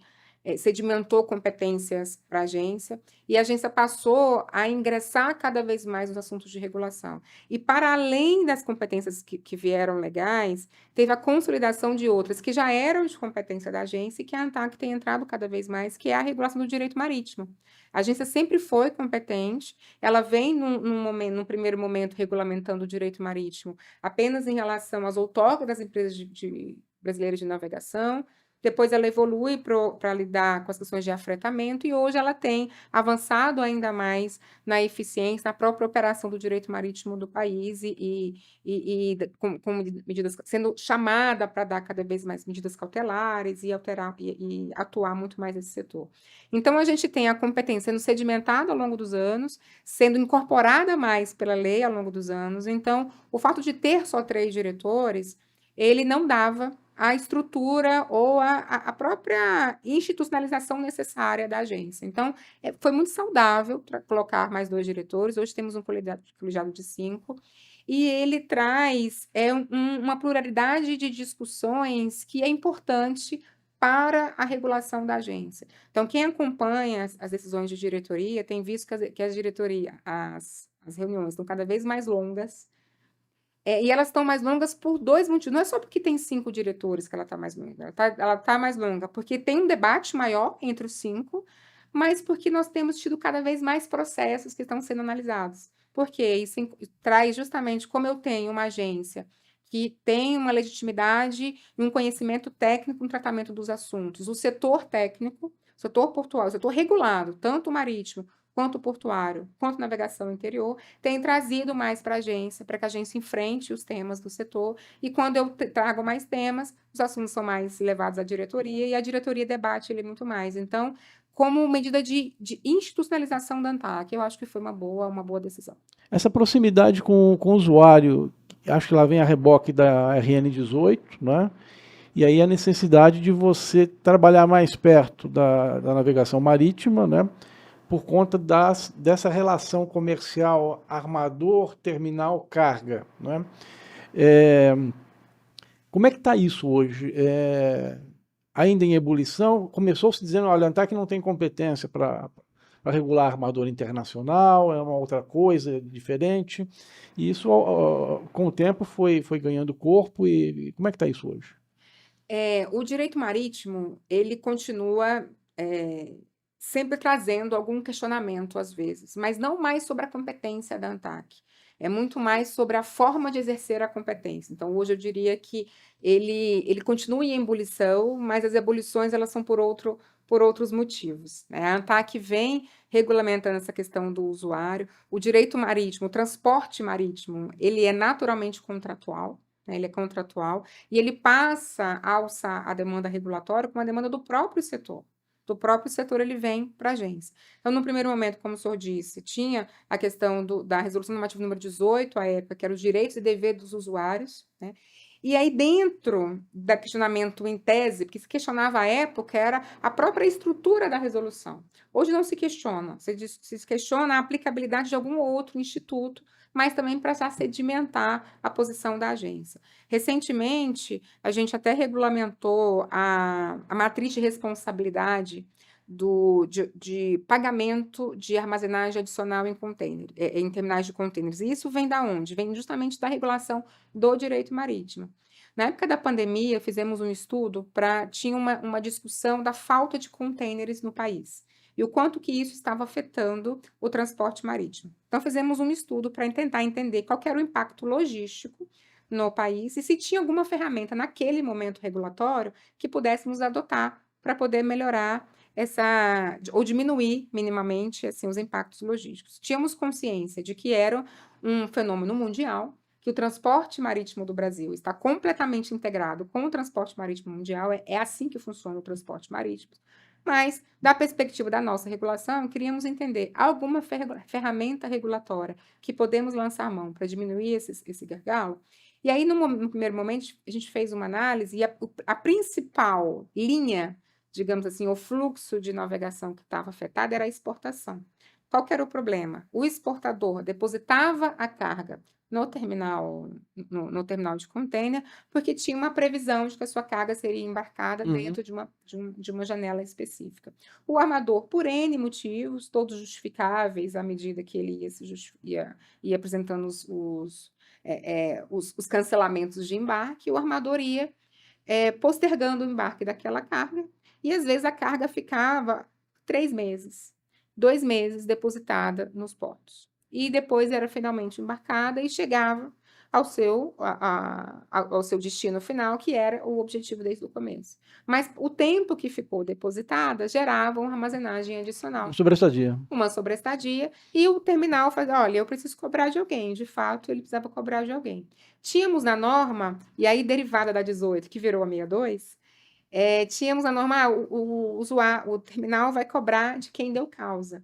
sedimentou competências para a agência, e a agência passou a ingressar cada vez mais nos assuntos de regulação. E, para além das competências que vieram legais, teve a consolidação de outras que já eram de competência da agência e que a ANTAC tem entrado cada vez mais, que é a regulação do direito marítimo. A agência sempre foi competente, ela vem num primeiro momento regulamentando o direito marítimo apenas em relação às outorgas das empresas brasileiras de navegação. Depois ela evolui para lidar com as questões de afretamento e hoje ela tem avançado ainda mais na eficiência, na própria operação do direito marítimo do país com medidas, sendo chamada para dar cada vez mais medidas cautelares e atuar muito mais nesse setor. Então, a gente tem a competência sendo sedimentada ao longo dos anos, sendo incorporada mais pela lei ao longo dos anos. Então, o fato de ter só 3 diretores, ele não dava a estrutura ou a própria institucionalização necessária da agência. Então, foi muito saudável colocar mais 2 diretores. Hoje temos um colegiado de 5, e ele traz uma pluralidade de discussões que é importante para a regulação da agência. Então, quem acompanha as decisões de diretoria tem visto que as reuniões estão cada vez mais longas, e elas estão mais longas por 2 motivos. Não é só porque tem 5 diretores que ela está mais longa. Ela tá mais longa porque tem um debate maior entre os 5, mas porque nós temos tido cada vez mais processos que estão sendo analisados. Porque isso traz justamente, como eu tenho uma agência que tem uma legitimidade e um conhecimento técnico no tratamento dos assuntos, o setor técnico, o setor portuário, o setor regulado, tanto o marítimo quanto o portuário, quanto navegação interior, tem trazido mais para a agência, para que a agência enfrente os temas do setor, e quando eu trago mais temas, os assuntos são mais levados à diretoria, e a diretoria debate ele muito mais. Então, como medida de institucionalização da ANTAC, eu acho que foi uma boa decisão. Essa proximidade com o usuário, acho que lá vem a reboque da RN18, né? E aí a necessidade de você trabalhar mais perto da navegação marítima, né? Por conta dessa relação comercial armador, terminal, carga, né? Como é que está isso hoje? Ainda em ebulição? Começou-se dizendo, olha, a ANTAC não tem competência para regular armador internacional, é uma outra coisa diferente, e isso com o tempo foi ganhando corpo, e como é que está isso hoje? O direito marítimo, ele continua sempre trazendo algum questionamento às vezes, mas não mais sobre a competência da ANTAC, é muito mais sobre a forma de exercer a competência. Então, hoje eu diria que ele continua em ebulição, mas as ebulições elas são por outros motivos, né? A ANTAC vem regulamentando essa questão do usuário, o direito marítimo, o transporte marítimo, ele é naturalmente contratual, né? Ele é contratual, e ele passa a alçar a demanda regulatória com a demanda do próprio setor. Do próprio setor, ele vem para a agência. Então, no primeiro momento, como o senhor disse, tinha a questão da Resolução Normativa número 18, à época, que era os direitos e deveres dos usuários, né? E aí, dentro do questionamento em tese, porque se questionava à época, era a própria estrutura da resolução. Hoje não se questiona, se questiona a aplicabilidade de algum outro instituto, mas também para já sedimentar a posição da agência. Recentemente, a gente até regulamentou a matriz de responsabilidade de pagamento de armazenagem adicional em terminais de contêineres. E isso vem da onde? Vem justamente da regulação do direito marítimo. Na época da pandemia, fizemos um estudo tinha uma discussão da falta de contêineres no país e o quanto que isso estava afetando o transporte marítimo. Então, fizemos um estudo para tentar entender qual que era o impacto logístico no país e se tinha alguma ferramenta naquele momento regulatório que pudéssemos adotar para poder melhorar ou diminuir minimamente assim, os impactos logísticos. Tínhamos consciência de que era um fenômeno mundial, que o transporte marítimo do Brasil está completamente integrado com o transporte marítimo mundial, é assim que funciona o transporte marítimo. Mas, da perspectiva da nossa regulação, queríamos entender alguma ferramenta regulatória que podemos lançar mão para diminuir esse gargalo. E aí, no primeiro momento, a gente fez uma análise e a principal linha, digamos assim, o fluxo de navegação que estava afetado era a exportação. Qual que era o problema? O exportador depositava a carga no terminal de container, porque tinha uma previsão de que a sua carga seria embarcada dentro de uma janela específica. O armador, por N motivos, todos justificáveis à medida que ele ia apresentando os cancelamentos de embarque, o armador ia postergando o embarque daquela carga, e às vezes a carga ficava 3 meses, 2 meses depositada nos portos. E depois era finalmente embarcada e chegava ao seu destino final, que era o objetivo desde o começo. Mas o tempo que ficou depositada gerava uma armazenagem adicional. Uma sobreestadia. E o terminal fazia, olha, eu preciso cobrar de alguém. De fato, ele precisava cobrar de alguém. Tínhamos na norma, e aí derivada da 18, que virou a 62, tínhamos a norma, o terminal vai cobrar de quem deu causa.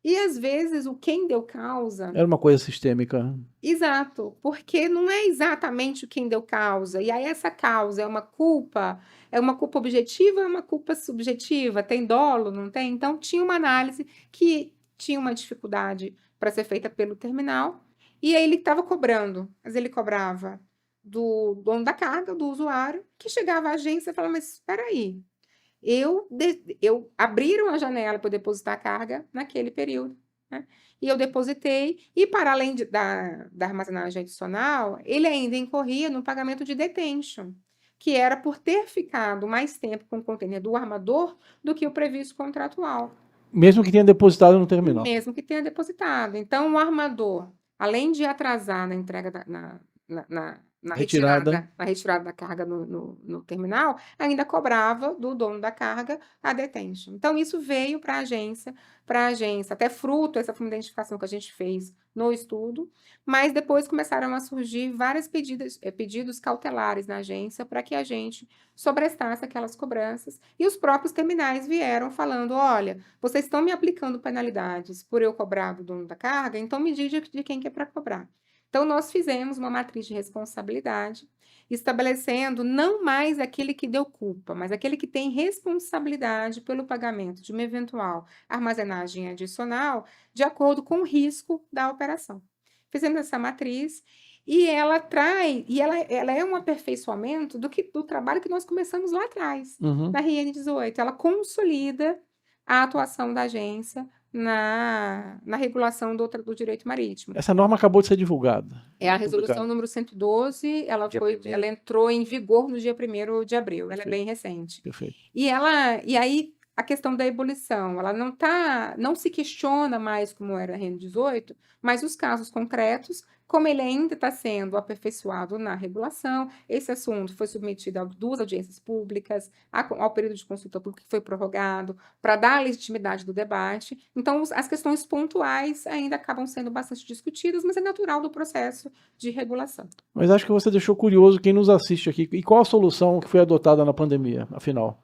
E, às vezes, o quem deu causa... Era uma coisa sistêmica. Exato, porque não é exatamente o quem deu causa. E aí essa causa é uma culpa objetiva ou é uma culpa subjetiva? Tem dolo, não tem? Então, tinha uma análise que tinha uma dificuldade para ser feita pelo terminal, e aí ele estava cobrando. Mas ele cobrava do dono da carga, do usuário, que chegava à agência e falava, mas espera aí, abriram a janela para eu depositar a carga naquele período, né? E eu depositei, e para além da armazenagem adicional, ele ainda incorria no pagamento de detention, que era por ter ficado mais tempo com o container do armador do que o previsto contratual. Mesmo que tenha depositado no terminal. Mesmo que tenha depositado. Então, o armador, além de atrasar na entrega na retirada da carga no terminal, ainda cobrava do dono da carga a detention. Então, isso veio para a agência, até fruto dessa identificação que a gente fez no estudo, mas depois começaram a surgir vários pedidos cautelares na agência para que a gente sobrestasse aquelas cobranças, e os próprios terminais vieram falando, olha, vocês estão me aplicando penalidades por eu cobrar do dono da carga, então me diga de quem que é para cobrar. Então, nós fizemos uma matriz de responsabilidade, estabelecendo não mais aquele que deu culpa, mas aquele que tem responsabilidade pelo pagamento de uma eventual armazenagem adicional, de acordo com o risco da operação. Fizemos essa matriz e ela é um aperfeiçoamento do trabalho que nós começamos lá atrás, na RN 18. Ela consolida a atuação da agência na regulação do direito marítimo. Essa norma acabou de ser divulgada. É a resolução número 112, ela entrou em vigor no dia 1º de abril, ela é bem recente. Perfeito. E aí a questão da ebulição, ela não se questiona mais como era a RN 18, mas os casos concretos, como ele ainda está sendo aperfeiçoado na regulação, esse assunto foi submetido a 2 audiências públicas, ao período de consulta pública que foi prorrogado, para dar a legitimidade do debate. Então, as questões pontuais ainda acabam sendo bastante discutidas, mas é natural do processo de regulação. Mas acho que você deixou curioso quem nos assiste aqui. E qual a solução que foi adotada na pandemia, afinal?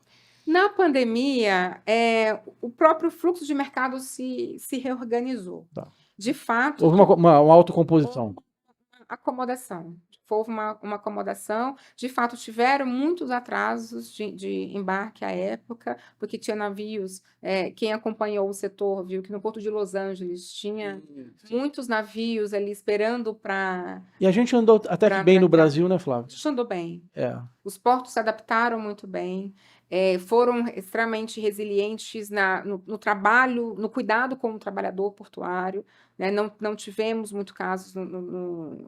Na pandemia, o próprio fluxo de mercado se reorganizou. Tá. De fato... Houve uma autocomposição. Acomodação. Houve uma acomodação. De fato, tiveram muitos atrasos de embarque à época, porque tinha navios... quem acompanhou o setor viu que no Porto de Los Angeles tinha muitos navios ali esperando para... E a gente andou até que bem no Brasil, né, Flávio? A gente andou bem. Os portos se adaptaram muito bem. Foram extremamente resilientes no trabalho, no cuidado com o trabalhador portuário, né? Não tivemos muitos casos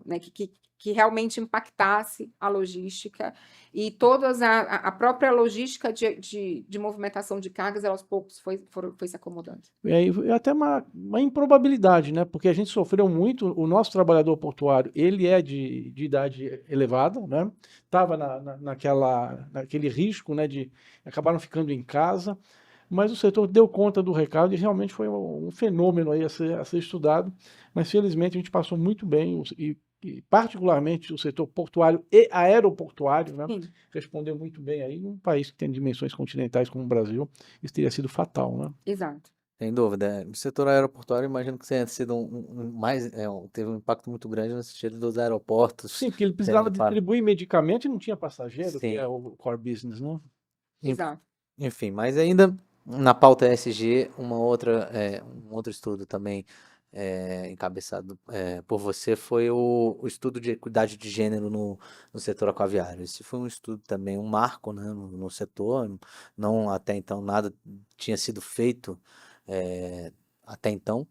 né, que realmente impactasse a logística, e a própria logística de movimentação de cargas, ela aos poucos foi se acomodando. E aí, até uma improbabilidade, né? Porque a gente sofreu muito, o nosso trabalhador portuário, ele é de idade elevada, né? Estava naquele risco, né, de acabaram ficando em casa, mas o setor deu conta do recado e realmente foi um fenômeno aí a ser estudado, mas felizmente a gente passou muito bem e que particularmente o setor portuário e aeroportuário, né, Sim, respondeu muito bem aí. Num país que tem dimensões continentais como o Brasil, isso teria sido fatal, né? exato. Sem dúvida. O setor aeroportuário, imagino que tenha sido teve um impacto muito grande no sentido dos aeroportos Sim, porque ele precisava tendo para. distribuir medicamento e não tinha passageiro, que Sim. é o core business, né? Exato. Enfim, mas ainda na pauta ESG, um outro estudo também encabeçado por você foi o estudo de equidade de gênero no setor aquaviário. Esse foi um estudo também, um marco, né, no setor. Não até então nada tinha sido feito até então.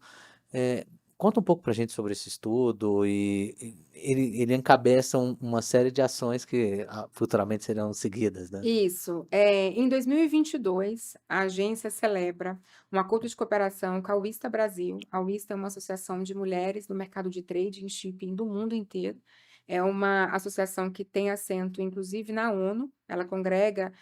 É, conta um pouco para a gente sobre esse estudo ele encabeça uma série de ações que futuramente serão seguidas, né? Isso. Em 2022, a agência celebra um acordo de cooperação com a Wista Brasil. A Wista é uma associação de mulheres no mercado de trade e shipping do mundo inteiro. É uma associação que tem assento, inclusive, na ONU. Ela congrega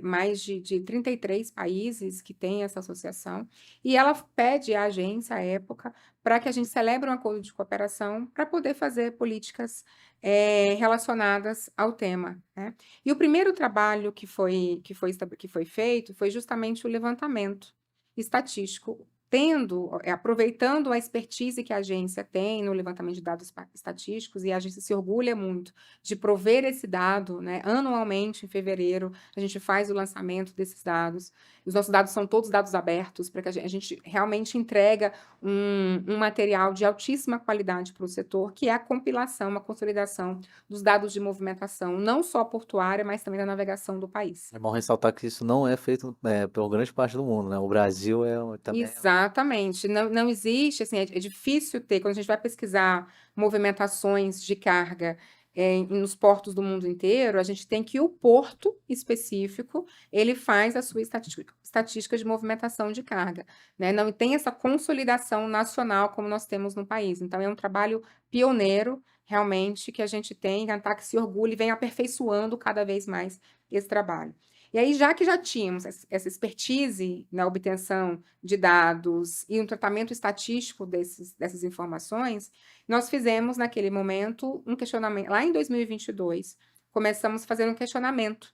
mais de 33 países que têm essa associação. E ela pede à agência, à época, para que a gente celebre um acordo de cooperação para poder fazer políticas relacionadas ao tema, né? E o primeiro trabalho que foi feito foi justamente o levantamento estatístico, aproveitando a expertise que a agência tem no levantamento de dados estatísticos, e a agência se orgulha muito de prover esse dado, né? Anualmente, em fevereiro, a gente faz o lançamento desses dados. Os nossos dados são todos dados abertos, para que a gente realmente entrega um material de altíssima qualidade para o setor, que é a compilação, a consolidação dos dados de movimentação, não só portuária, mas também da navegação do país. É bom ressaltar que isso não é feito por grande parte do mundo, né? O Brasil também. Exatamente. Não existe, assim, é difícil ter, quando a gente vai pesquisar movimentações de carga nos portos do mundo inteiro, a gente tem que o porto específico, ele faz a sua estatística de movimentação de carga, né? Não tem essa consolidação nacional como nós temos no país. Então, é um trabalho pioneiro, realmente, que a gente tem, a ANTAC se orgulha e vem aperfeiçoando cada vez mais esse trabalho. E aí, já que já tínhamos essa expertise na obtenção de dados e um tratamento estatístico dessas informações, nós fizemos, naquele momento, um questionamento. Lá em 2022, começamos a fazer um questionamento.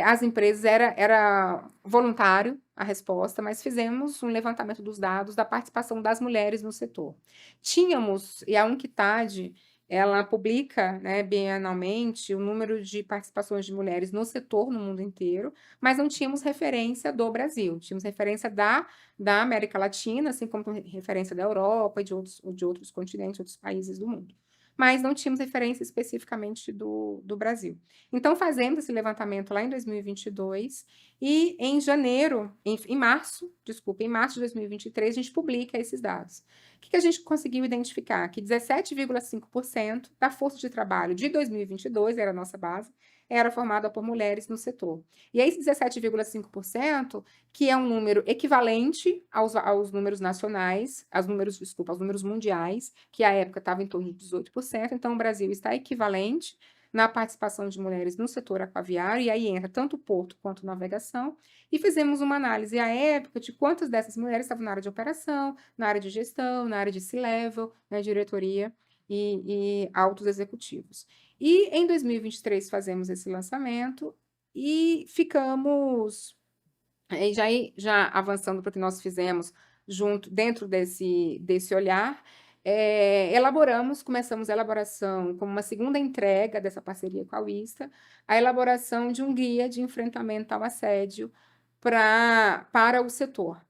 As empresas, era voluntário a resposta, mas fizemos um levantamento dos dados da participação das mulheres no setor. Tínhamos, e a UNCTAD, ela publica, né, bienalmente o número de participações de mulheres no setor no mundo inteiro, mas não tínhamos referência do Brasil, tínhamos referência da América Latina, assim como referência da Europa e de outros continentes, outros países do mundo. Mas não tínhamos referência especificamente do Brasil. Então, fazemos esse levantamento lá em 2022 e em março de 2023, a gente publica esses dados. O que a gente conseguiu identificar? Que 17,5% da força de trabalho de 2022, era a nossa base, era formada por mulheres no setor. E esse 17,5%, que é um número equivalente aos números nacionais, aos números mundiais, que à época estava em torno de 18%, então o Brasil está equivalente na participação de mulheres no setor aquaviário, e aí entra tanto o porto quanto navegação, e fizemos uma análise à época de quantas dessas mulheres estavam na área de operação, na área de gestão, na área de C-level, na diretoria e altos executivos. E em 2023 fazemos esse lançamento e ficamos, já avançando para o que nós fizemos dentro desse olhar, começamos a elaboração, como uma segunda entrega dessa parceria com a Wista, a elaboração de um guia de enfrentamento ao assédio para o setor.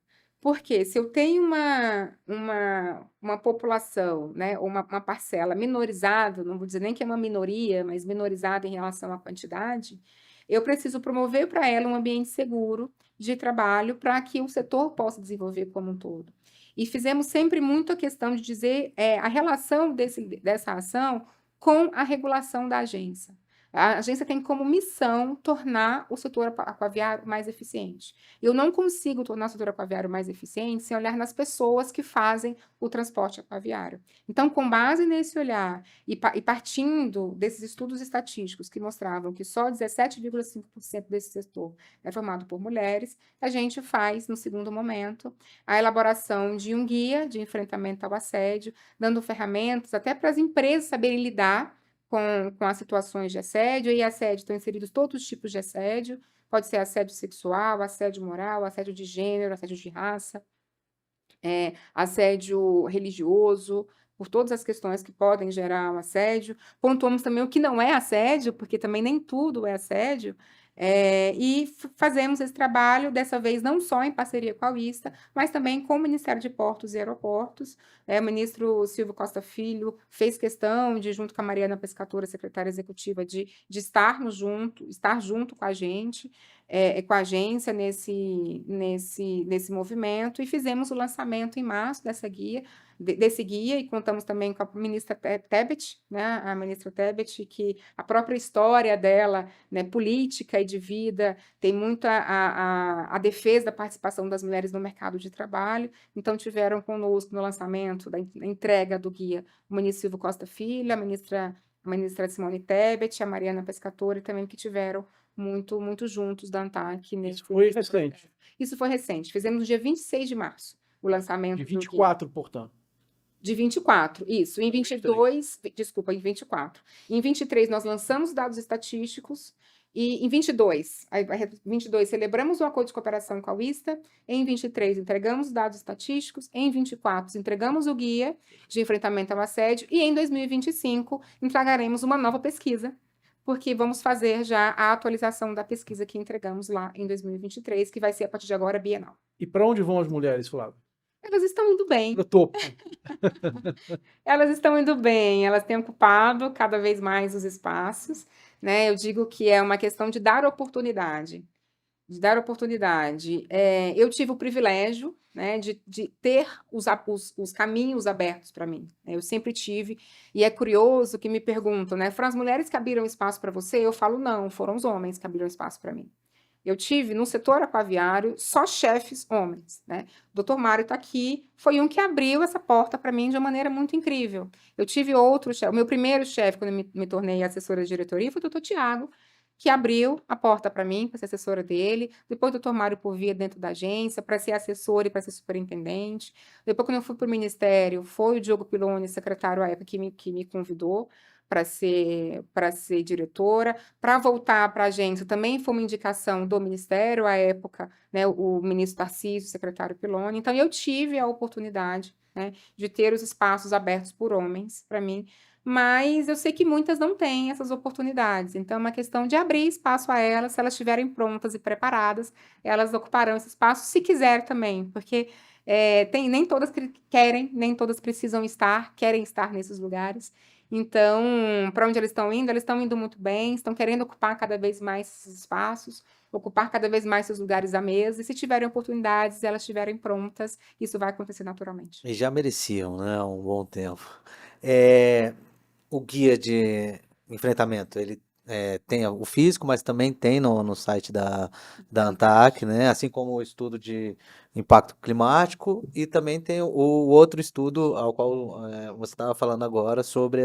Porque se eu tenho uma população, né, ou uma parcela minorizada, não vou dizer nem que é uma minoria, mas minorizada em relação à quantidade, eu preciso promover para ela um ambiente seguro de trabalho para que o setor possa desenvolver como um todo. E fizemos sempre muito a questão de dizer a relação dessa ação com a regulação da agência. A agência tem como missão tornar o setor aquaviário mais eficiente. Eu não consigo tornar o setor aquaviário mais eficiente sem olhar nas pessoas que fazem o transporte aquaviário. Então, com base nesse olhar e partindo desses estudos estatísticos que mostravam que só 17,5% desse setor é formado por mulheres, a gente faz, no segundo momento, a elaboração de um guia de enfrentamento ao assédio, dando ferramentas até para as empresas saberem lidar com as situações de assédio, e assédio estão inseridos todos os tipos de assédio, pode ser assédio sexual, assédio moral, assédio de gênero, assédio de raça, assédio religioso, por todas as questões que podem gerar um assédio. Pontuamos também o que não é assédio, porque também nem tudo é assédio, e fazemos esse trabalho, dessa vez, não só em parceria com a UISTA, mas também com o Ministério de Portos e Aeroportos. O ministro Silvio Costa Filho fez questão de, junto com a Mariana Pescatore, secretária executiva, de estar junto com a gente, com a agência nesse movimento, e fizemos o lançamento em março desse guia, e contamos também com a ministra Tebet, né, a ministra Tebet, que a própria história dela, né, política e de vida, tem muito a defesa da participação das mulheres no mercado de trabalho. Então, tiveram conosco no lançamento da entrega do guia o ministro Silvio Costa Filho, a ministra Simone Tebet, a Mariana Pescatore também, que tiveram muito juntos da ANTAC. Isso foi recente. Isso foi recente. Fizemos no dia 26 de março o lançamento De do guia. 24, portanto. De 24, isso. Em 22, desculpa, em 24. Em 23, nós lançamos dados estatísticos. E em 22, celebramos o acordo de cooperação com a UISTA. Em 23, entregamos os dados estatísticos. Em 24, entregamos o guia de enfrentamento ao assédio. E em 2025, entregaremos uma nova pesquisa, porque vamos fazer já a atualização da pesquisa que entregamos lá em 2023, que vai ser, a partir de agora, bienal. E para onde vão as mulheres, Flávio? Elas estão indo bem. Para o topo. Elas estão indo bem, elas têm ocupado cada vez mais os espaços, né? Eu digo que é uma questão de dar oportunidade. Eu tive o privilégio, né, de ter os caminhos abertos para mim, né? Eu sempre tive, e é curioso que me perguntam, né? Foram as mulheres que abriram espaço para você? Eu falo, não, foram os homens que abriram espaço para mim. Eu tive, no setor aquaviário, só chefes homens, né? O Dr. Mário está aqui, foi um que abriu essa porta para mim de uma maneira muito incrível. Eu tive outro chefe, o meu primeiro chefe, quando eu me tornei assessora de diretoria, foi o Dr. Tiago, que abriu a porta para mim, para ser assessora dele. Depois o Dr. Mário por via dentro da agência, para ser assessora e para ser superintendente. Depois, quando eu fui para o Ministério, foi o Diogo Piloni, secretário à época, que me convidou para ser diretora. Para voltar para a agência, também foi uma indicação do Ministério, à época, né, o ministro Tarcísio, o secretário Piloni. Então, eu tive a oportunidade, né, de ter os espaços abertos por homens para mim, mas eu sei que muitas não têm essas oportunidades. Então, é uma questão de abrir espaço a elas, se elas estiverem prontas e preparadas, elas ocuparão esse espaço, se quiser também, porque nem todas querem, nem todas precisam querem estar nesses lugares. Então, para onde eles estão indo? Eles estão indo muito bem, estão querendo ocupar cada vez mais esses espaços, ocupar cada vez mais seus lugares à mesa, e se tiverem oportunidades, elas estiverem prontas, isso vai acontecer naturalmente. E já mereciam, né, há um bom tempo. O guia de enfrentamento, ele tem o físico, mas também tem no site da ANTAC, né? Assim como o estudo de impacto climático, e também tem o outro estudo ao qual você estava falando agora sobre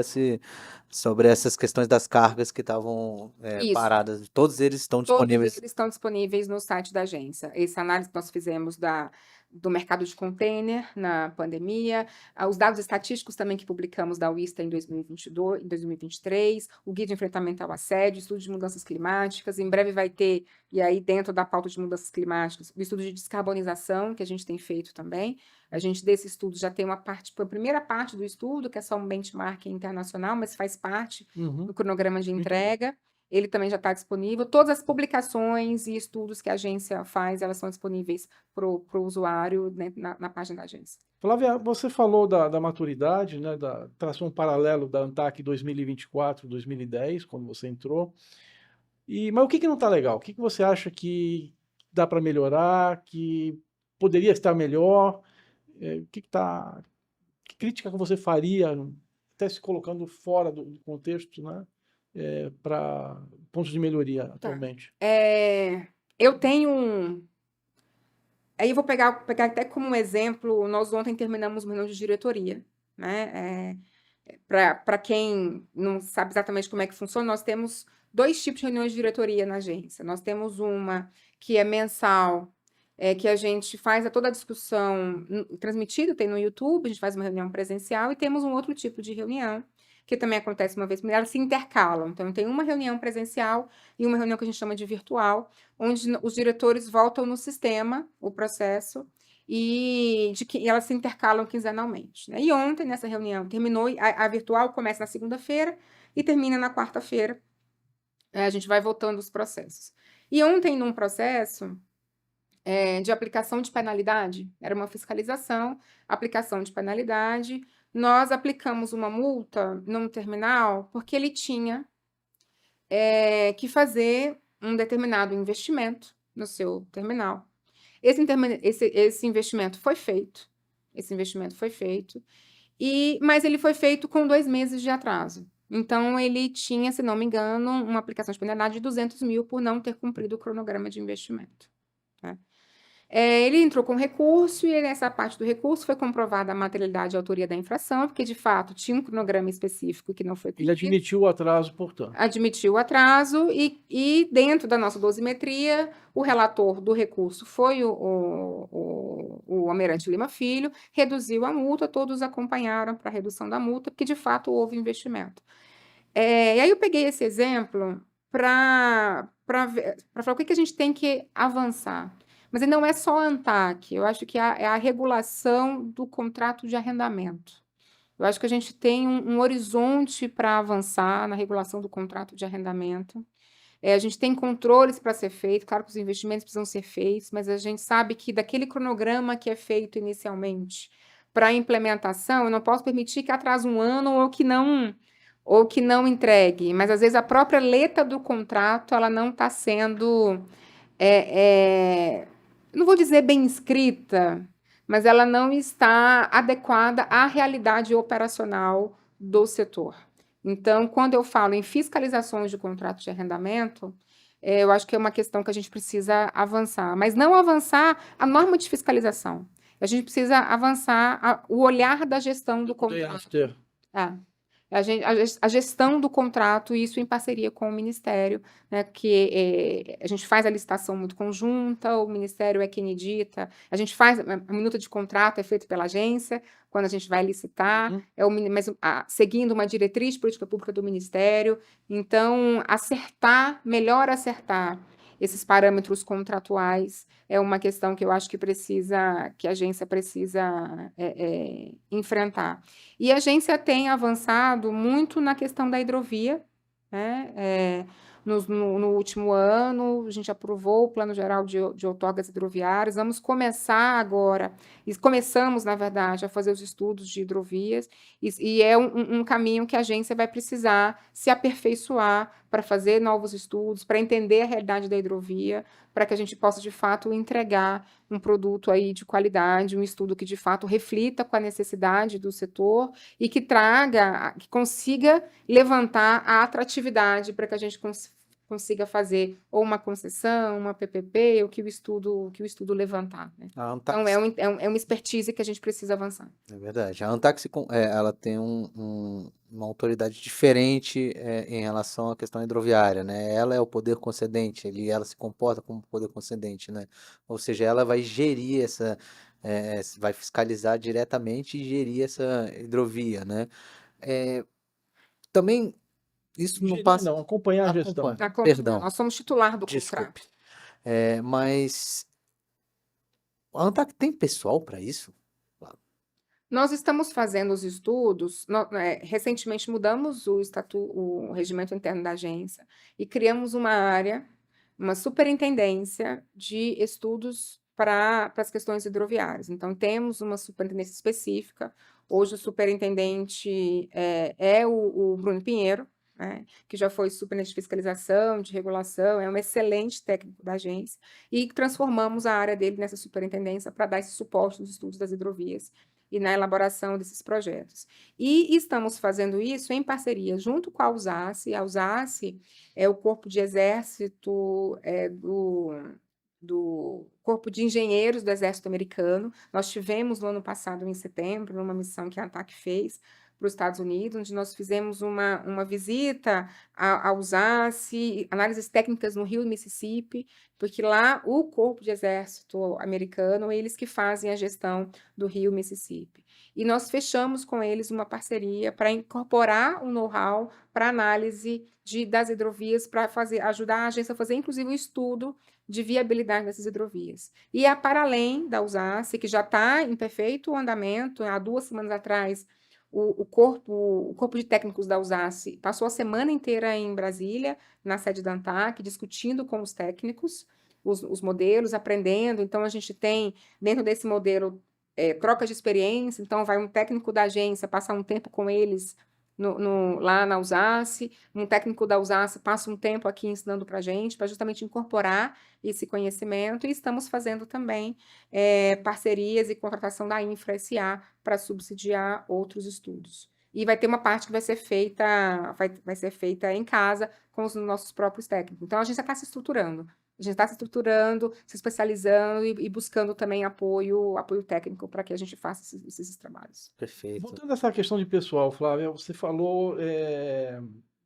essas questões das cargas que estavam Isso. paradas. Todos eles estão Todos disponíveis. eles estão disponíveis no site da agência. Essa análise que nós fizemos do mercado de container na pandemia, os dados estatísticos também que publicamos da UISTA em 2022, em 2023, o guia de enfrentamento ao assédio, estudo de mudanças climáticas. Em breve vai ter, e aí dentro da pauta de mudanças climáticas, o estudo de descarbonização, que a gente tem feito também. A gente, desse estudo, já tem a primeira parte do estudo, que é só um benchmarking internacional, mas faz parte do cronograma de entrega. Ele também já está disponível. Todas as publicações e estudos que a agência faz, elas são disponíveis para o usuário, né, na página da agência. Flávia, você falou da maturidade, né, traçou um paralelo da ANTAC 2024, 2010, quando você entrou. Mas o que não está legal? O que você acha que dá para melhorar, que poderia estar melhor? Que crítica que você faria, até se colocando fora do contexto, né, para pontos de melhoria Tá. atualmente? Eu tenho. Aí eu vou pegar até como um exemplo, nós ontem terminamos uma reunião de diretoria, né? Para quem não sabe exatamente como é que funciona, nós temos 2 tipos de reuniões de diretoria na agência. Nós temos uma que é mensal, que a gente faz toda a discussão transmitida, tem no YouTube, a gente faz uma reunião presencial, e temos um outro tipo de reunião, que também acontece uma vez por mês, elas se intercalam. Então, tem uma reunião presencial e uma reunião que a gente chama de virtual, onde os diretores voltam no sistema, o processo, e elas se intercalam quinzenalmente, né? E ontem, nessa reunião, terminou, a virtual começa na segunda-feira e termina na quarta-feira. A gente vai voltando os processos. E ontem, num processo de aplicação de penalidade, era uma fiscalização, aplicação de penalidade, nós aplicamos uma multa num terminal porque ele tinha que fazer um determinado investimento no seu terminal. Esse investimento foi feito. Mas ele foi feito com 2 meses de atraso. Então, ele tinha, se não me engano, uma aplicação de penalidade de 200 mil por não ter cumprido o cronograma de investimento. Tá? Ele entrou com recurso e nessa parte do recurso foi comprovada a materialidade e a autoria da infração, porque, de fato, tinha um cronograma específico que não foi Ele cumprido. admitiu o atraso, portanto. Admitiu o atraso e dentro da nossa dosimetria, o relator do recurso foi o Almirante Lima Filho, reduziu a multa, todos acompanharam para a redução da multa, porque, de fato, houve investimento. E aí eu peguei esse exemplo para falar o que a gente tem que avançar. Mas não é só a ANTAC, eu acho que é a regulação do contrato de arrendamento. Eu acho que a gente tem um horizonte para avançar na regulação do contrato de arrendamento. A gente tem controles para ser feito, claro que os investimentos precisam ser feitos, mas a gente sabe que daquele cronograma que é feito inicialmente para a implementação, eu não posso permitir que atrase um ano ou que não entregue. Mas, às vezes, a própria letra do contrato ela não está sendo... não vou dizer bem escrita, mas ela não está adequada à realidade operacional do setor. Então, quando eu falo em fiscalizações de contratos de arrendamento, eu acho que é uma questão que a gente precisa avançar, mas não avançar a norma de fiscalização. A gente precisa avançar o olhar da gestão do contrato. A gestão do contrato, isso em parceria com o Ministério, né, que a gente faz a licitação muito conjunta, o Ministério é quem edita, a gente faz, a minuta de contrato é feita pela agência, quando a gente vai licitar, seguindo uma diretriz de política pública do Ministério. Então, melhor acertar esses parâmetros contratuais é uma questão que eu acho que a agência precisa enfrentar. E a agência tem avançado muito na questão da hidrovia, né? No último ano, a gente aprovou o Plano Geral de Outorgas Hidroviárias, vamos começar agora, e começamos, na verdade, a fazer os estudos de hidrovias, e é um caminho que a agência vai precisar se aperfeiçoar para fazer novos estudos, para entender a realidade da hidrovia, para que a gente possa, de fato, entregar um produto aí de qualidade, um estudo que, de fato, reflita com a necessidade do setor e que consiga levantar a atratividade para que a gente consiga fazer ou uma concessão, uma PPP, o que o estudo levantar, né? Então, é uma expertise que a gente precisa avançar. É verdade. A ANTAC ela tem uma autoridade diferente em relação à questão hidroviária, né? Ela é o poder concedente, ela se comporta como poder concedente, né? Ou seja, ela vai gerir vai fiscalizar diretamente e gerir essa hidrovia, né? Também isso não passa... Não, acompanhar a gestão. Perdão. Nós somos titular do Desculpe. contrato. Mas a ANTAC tem pessoal para isso? Nós estamos fazendo os estudos, recentemente mudamos o regimento interno da agência e criamos uma área, uma superintendência de estudos para as questões hidroviárias. Então, temos uma superintendência específica. Hoje, o superintendente é o Bruno Pinheiro, né, que já foi superintendente de fiscalização, de regulação, é um excelente técnico da agência, e transformamos a área dele nessa superintendência para dar esse suporte nos estudos das hidrovias. e na elaboração desses projetos. E estamos fazendo isso em parceria junto com a USACE. A USACE é o Corpo de Exército do Corpo de Engenheiros do Exército Americano. Nós tivemos no ano passado, em setembro, numa missão que a ANTAC fez para os Estados Unidos, onde nós fizemos uma visita a USACE, análises técnicas no Rio Mississippi, porque lá o Corpo de Exército Americano, eles que fazem a gestão do Rio Mississippi. E nós fechamos com eles uma parceria para incorporar o know-how para análise das hidrovias, para ajudar a agência a fazer, inclusive, um estudo de viabilidade dessas hidrovias. E para além da USACE, que já está em perfeito andamento, há 2 semanas atrás, o corpo de técnicos da USACE passou a semana inteira em Brasília, na sede da ANTAC, discutindo com os técnicos os modelos, aprendendo. Então, a gente tem, dentro desse modelo, troca de experiência. Então, vai um técnico da agência passar um tempo com eles lá na USACE, um técnico da USACE passa um tempo aqui ensinando para a gente, para justamente incorporar esse conhecimento, e estamos fazendo também parcerias e contratação da Infra SA para subsidiar outros estudos. E vai ter uma parte que vai ser feita em casa com os nossos próprios técnicos. Então, a gente já está se estruturando. A gente está se estruturando, se especializando e buscando também apoio técnico para que a gente faça esses trabalhos. Perfeito. Voltando a essa questão de pessoal, Flávia, você falou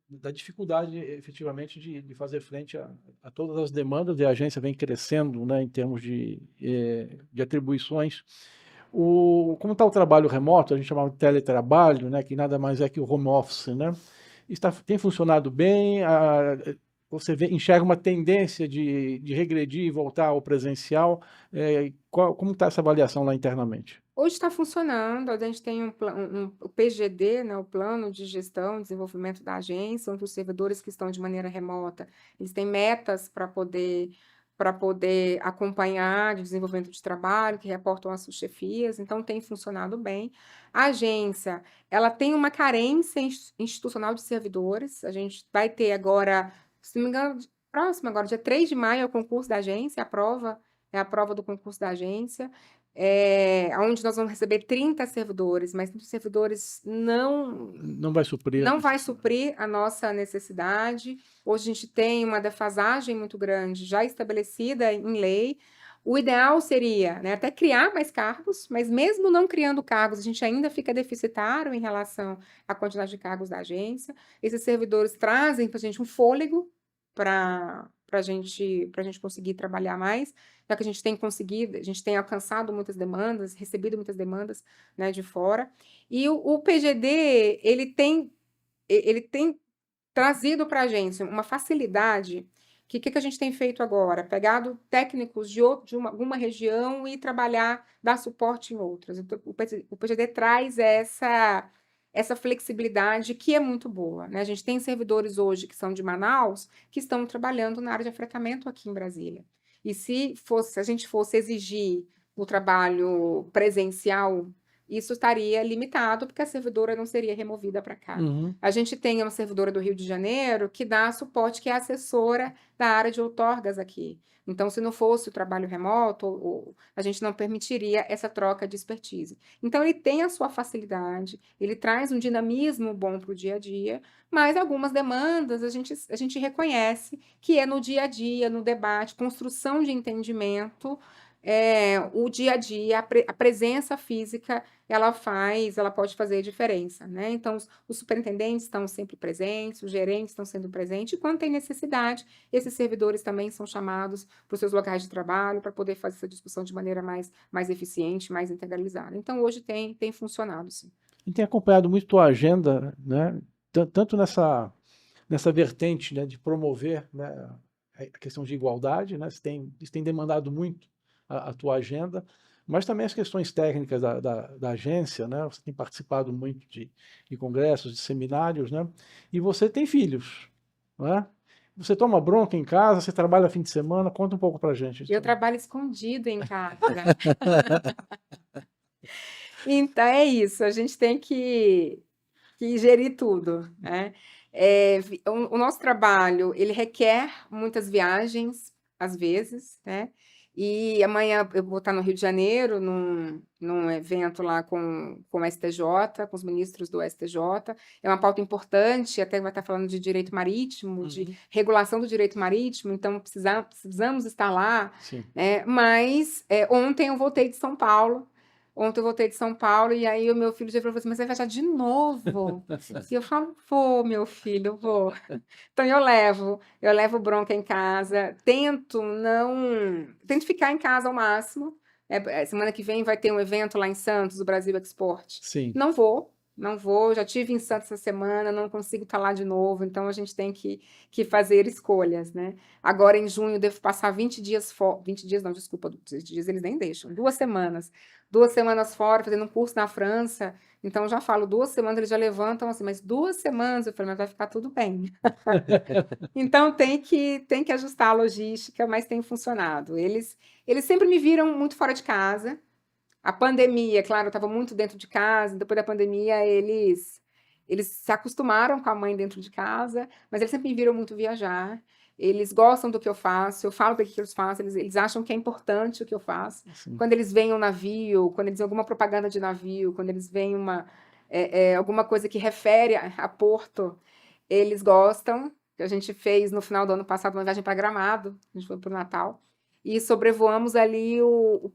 da dificuldade, efetivamente, de fazer frente a todas as demandas, e a agência vem crescendo, né, em termos de atribuições. Como está o trabalho remoto, a gente chamava de teletrabalho, né, que nada mais é que o home office, né? Tem funcionado bem? Você enxerga uma tendência de regredir e voltar ao presencial? Como está essa avaliação lá internamente? Hoje está funcionando, a gente tem o PGD, né, o Plano de Gestão e Desenvolvimento da Agência, onde os servidores que estão de maneira remota, eles têm metas para poder acompanhar de desenvolvimento de trabalho, que reportam às suas chefias, então tem funcionado bem. A agência, ela tem uma carência institucional de servidores, a gente vai ter agora, se não me engano, próximo agora, dia 3 de maio, é o concurso da agência, é a prova do concurso da agência, onde nós vamos receber 30 servidores, mas 30 servidores não vai suprir. Não vai suprir a nossa necessidade. Hoje a gente tem uma defasagem muito grande, já estabelecida em lei. O ideal seria, né, até criar mais cargos, mas mesmo não criando cargos, a gente ainda fica deficitário em relação à quantidade de cargos da agência. Esses servidores trazem para a gente um fôlego para a gente conseguir trabalhar mais, já que a gente tem alcançado muitas demandas, recebido muitas demandas, né, de fora. E o PGD, ele tem trazido para a gente uma facilidade. O que a gente tem feito agora? Pegado técnicos de alguma região e dar suporte em outras. Então, o PGD traz essa flexibilidade que é muito boa, né? A gente tem servidores hoje que são de Manaus, que estão trabalhando na área de afretamento aqui em Brasília. E se a gente fosse exigir o trabalho presencial, isso estaria limitado, porque a servidora não seria removida para cá. Uhum. A gente tem uma servidora do Rio de Janeiro que dá suporte, que é assessora da área de outorgas aqui. Então, se não fosse o trabalho remoto, a gente não permitiria essa troca de expertise. Então, ele tem a sua facilidade, ele traz um dinamismo bom para o dia a dia, mas algumas demandas a gente reconhece que é no dia a dia, no debate, construção de entendimento, o dia a dia, a presença física, ela pode fazer diferença, né? Então, os superintendentes estão sempre presentes, os gerentes estão sendo presentes, e quando tem necessidade, esses servidores também são chamados para os seus locais de trabalho, para poder fazer essa discussão de maneira mais eficiente, mais integralizada. Então, hoje tem funcionado, sim. E tem acompanhado muito a tua agenda, né? Tanto nessa vertente, né, de promover, né, a questão de igualdade, né? Você tem demandado muito a tua agenda, mas também as questões técnicas da agência, né? Você tem participado muito de congressos, de seminários, né? E você tem filhos, né? Você toma bronca em casa, você trabalha fim de semana, conta um pouco pra gente. Eu trabalho escondido em casa. Então, é isso, a gente tem que gerir tudo, né? O nosso trabalho, ele requer muitas viagens, às vezes, né? E amanhã eu vou estar no Rio de Janeiro, num evento lá com o STJ, com os ministros do STJ. É uma pauta importante, até vai estar falando de direito marítimo, de regulação do direito marítimo, então precisamos estar lá. Sim. Mas ontem eu voltei de São Paulo. E aí o meu filho já falou assim, mas você vai viajar de novo? E eu falo, vou, meu filho, vou. Então eu levo bronca em casa, tento ficar em casa ao máximo. Semana que vem vai ter um evento lá em Santos, o Brasil Export. Sim. Não vou, já tive em Santos essa semana, não consigo estar lá de novo, então a gente tem que fazer escolhas, né? Agora em junho eu devo passar 20 dias fora, 20 dias não, desculpa, 20 dias eles nem deixam, 2 semanas fora, fazendo um curso na França, então já falo, 2 semanas eles já levantam assim, mas 2 semanas, eu falei, mas vai ficar tudo bem. Então tem que ajustar a logística, mas tem funcionado. Eles sempre me viram muito fora de casa. A pandemia, claro, eu estava muito dentro de casa, depois da pandemia eles se acostumaram com a mãe dentro de casa, mas eles sempre me viram muito viajar. Eles gostam do que eu faço, eu falo para que eles façam, eles acham que é importante o que eu faço. Sim. Quando eles veem um navio, quando eles veem alguma propaganda de navio, quando eles veem alguma coisa que refere a porto, eles gostam. A gente fez no final do ano passado uma viagem para Gramado, a gente foi para o Natal, e sobrevoamos ali o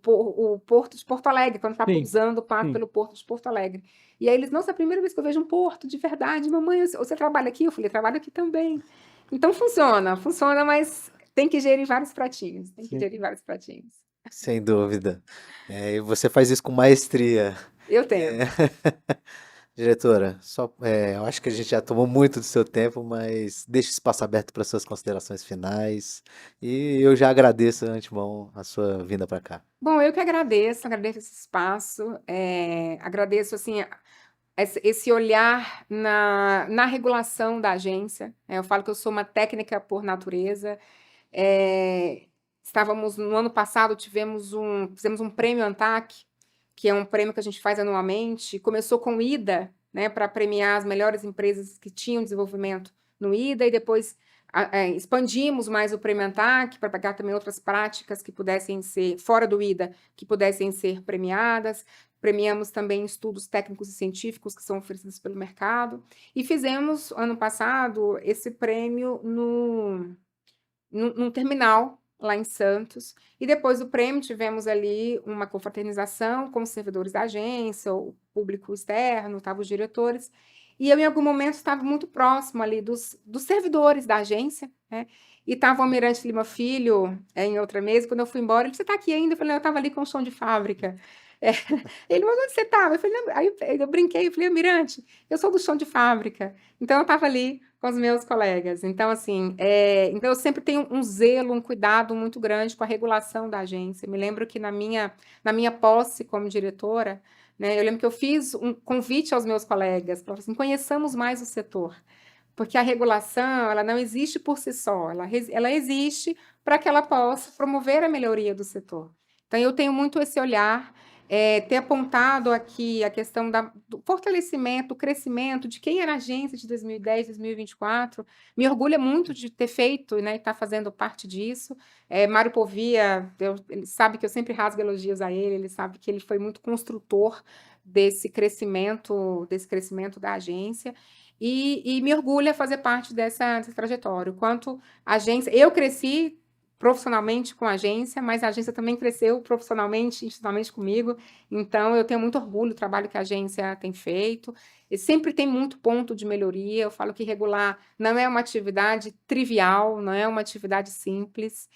porto de Porto Alegre, quando está Sim, pousando, passa sim. pelo porto de Porto Alegre. E aí eles, nossa, é a primeira vez que eu vejo um porto de verdade, mamãe, você trabalha aqui? Eu falei, trabalho aqui também. Então funciona, mas tem que gerir vários pratinhos, Sem dúvida. E você faz isso com maestria. Eu tento. Diretora, eu acho que a gente já tomou muito do seu tempo, mas deixa o espaço aberto para suas considerações finais. E eu já agradeço de antemão a sua vinda para cá. Bom, eu que agradeço esse espaço, agradeço, assim, esse olhar na regulação da agência. Eu falo que eu sou uma técnica por natureza. Estávamos, no ano passado, fizemos um prêmio ANTAC, que é um prêmio que a gente faz anualmente. Começou com o IDA, né, para premiar as melhores empresas que tinham desenvolvimento no IDA, e depois expandimos mais o prêmio ANTAC para pegar também outras práticas que pudessem ser, fora do IDA, que pudessem ser premiadas. Premiamos também estudos técnicos e científicos que são oferecidos pelo mercado. E fizemos, ano passado, esse prêmio num terminal lá em Santos, e depois do prêmio tivemos ali uma confraternização com os servidores da agência, o público externo, estavam os diretores, e eu em algum momento estava muito próximo ali dos servidores da agência, né? E estava o Almirante Lima Filho em outra mesa, quando eu fui embora, ele, você está aqui ainda? Eu falei, eu estava ali com o chão de fábrica. Ele, mas onde você estava? Eu falei, não. Aí eu brinquei, eu falei, Almirante, eu sou do chão de fábrica. Então eu estava ali com os meus colegas. Então, assim, então eu sempre tenho um zelo, um cuidado muito grande com a regulação da agência. Me lembro que na minha posse como diretora, né, eu lembro que eu fiz um convite aos meus colegas para assim, conheçamos mais o setor. Porque a regulação, ela não existe por si só, ela existe para que ela possa promover a melhoria do setor. Então, eu tenho muito esse olhar, ter apontado aqui a questão do fortalecimento, do crescimento, de quem era a agência de 2010, 2024. Me orgulha muito de ter feito, né, e estar fazendo parte disso. Mário Povia, ele sabe que eu sempre rasgo elogios a ele sabe que ele foi muito construtor desse crescimento da agência. E me orgulha fazer parte dessa trajetória. Quanto agência, eu cresci profissionalmente com a agência, mas a agência também cresceu profissionalmente, institucionalmente comigo. Então, eu tenho muito orgulho do trabalho que a agência tem feito. E sempre tem muito ponto de melhoria. Eu falo que regular não é uma atividade trivial, não é uma atividade simples.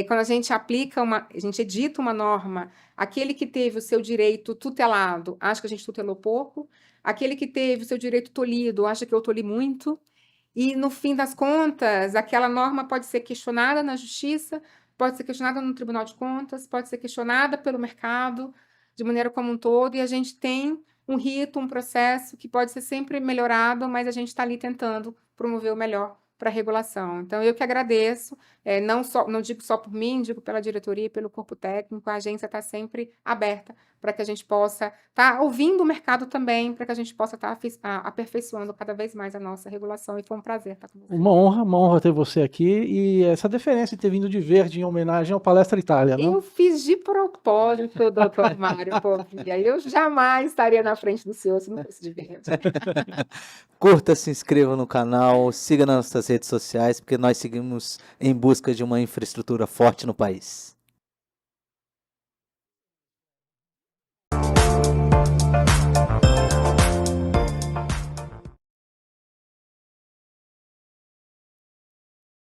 Quando a gente a gente edita uma norma, aquele que teve o seu direito tutelado, acha que a gente tutelou pouco. Aquele que teve o seu direito tolhido, acha que eu tolhi muito. E, no fim das contas, aquela norma pode ser questionada na justiça, pode ser questionada no Tribunal de Contas, pode ser questionada pelo mercado, de maneira como um todo, e a gente tem um rito, um processo que pode ser sempre melhorado, mas a gente está ali tentando promover o melhor para a regulação. Então, eu que agradeço, não digo só por mim, digo pela diretoria e pelo corpo técnico, a agência está sempre aberta para que a gente possa estar ouvindo o mercado também, para que a gente possa estar aperfeiçoando cada vez mais a nossa regulação. E foi um prazer estar com você. Uma honra ter você aqui e essa deferência de ter vindo de verde em homenagem ao Palestra Itália, não? Eu fiz de propósito, doutor Mário Povia. Eu jamais estaria na frente do senhor se não fosse de verde. Curta, se inscreva no canal, siga nas nossas redes sociais, porque nós seguimos em busca de uma infraestrutura forte no país.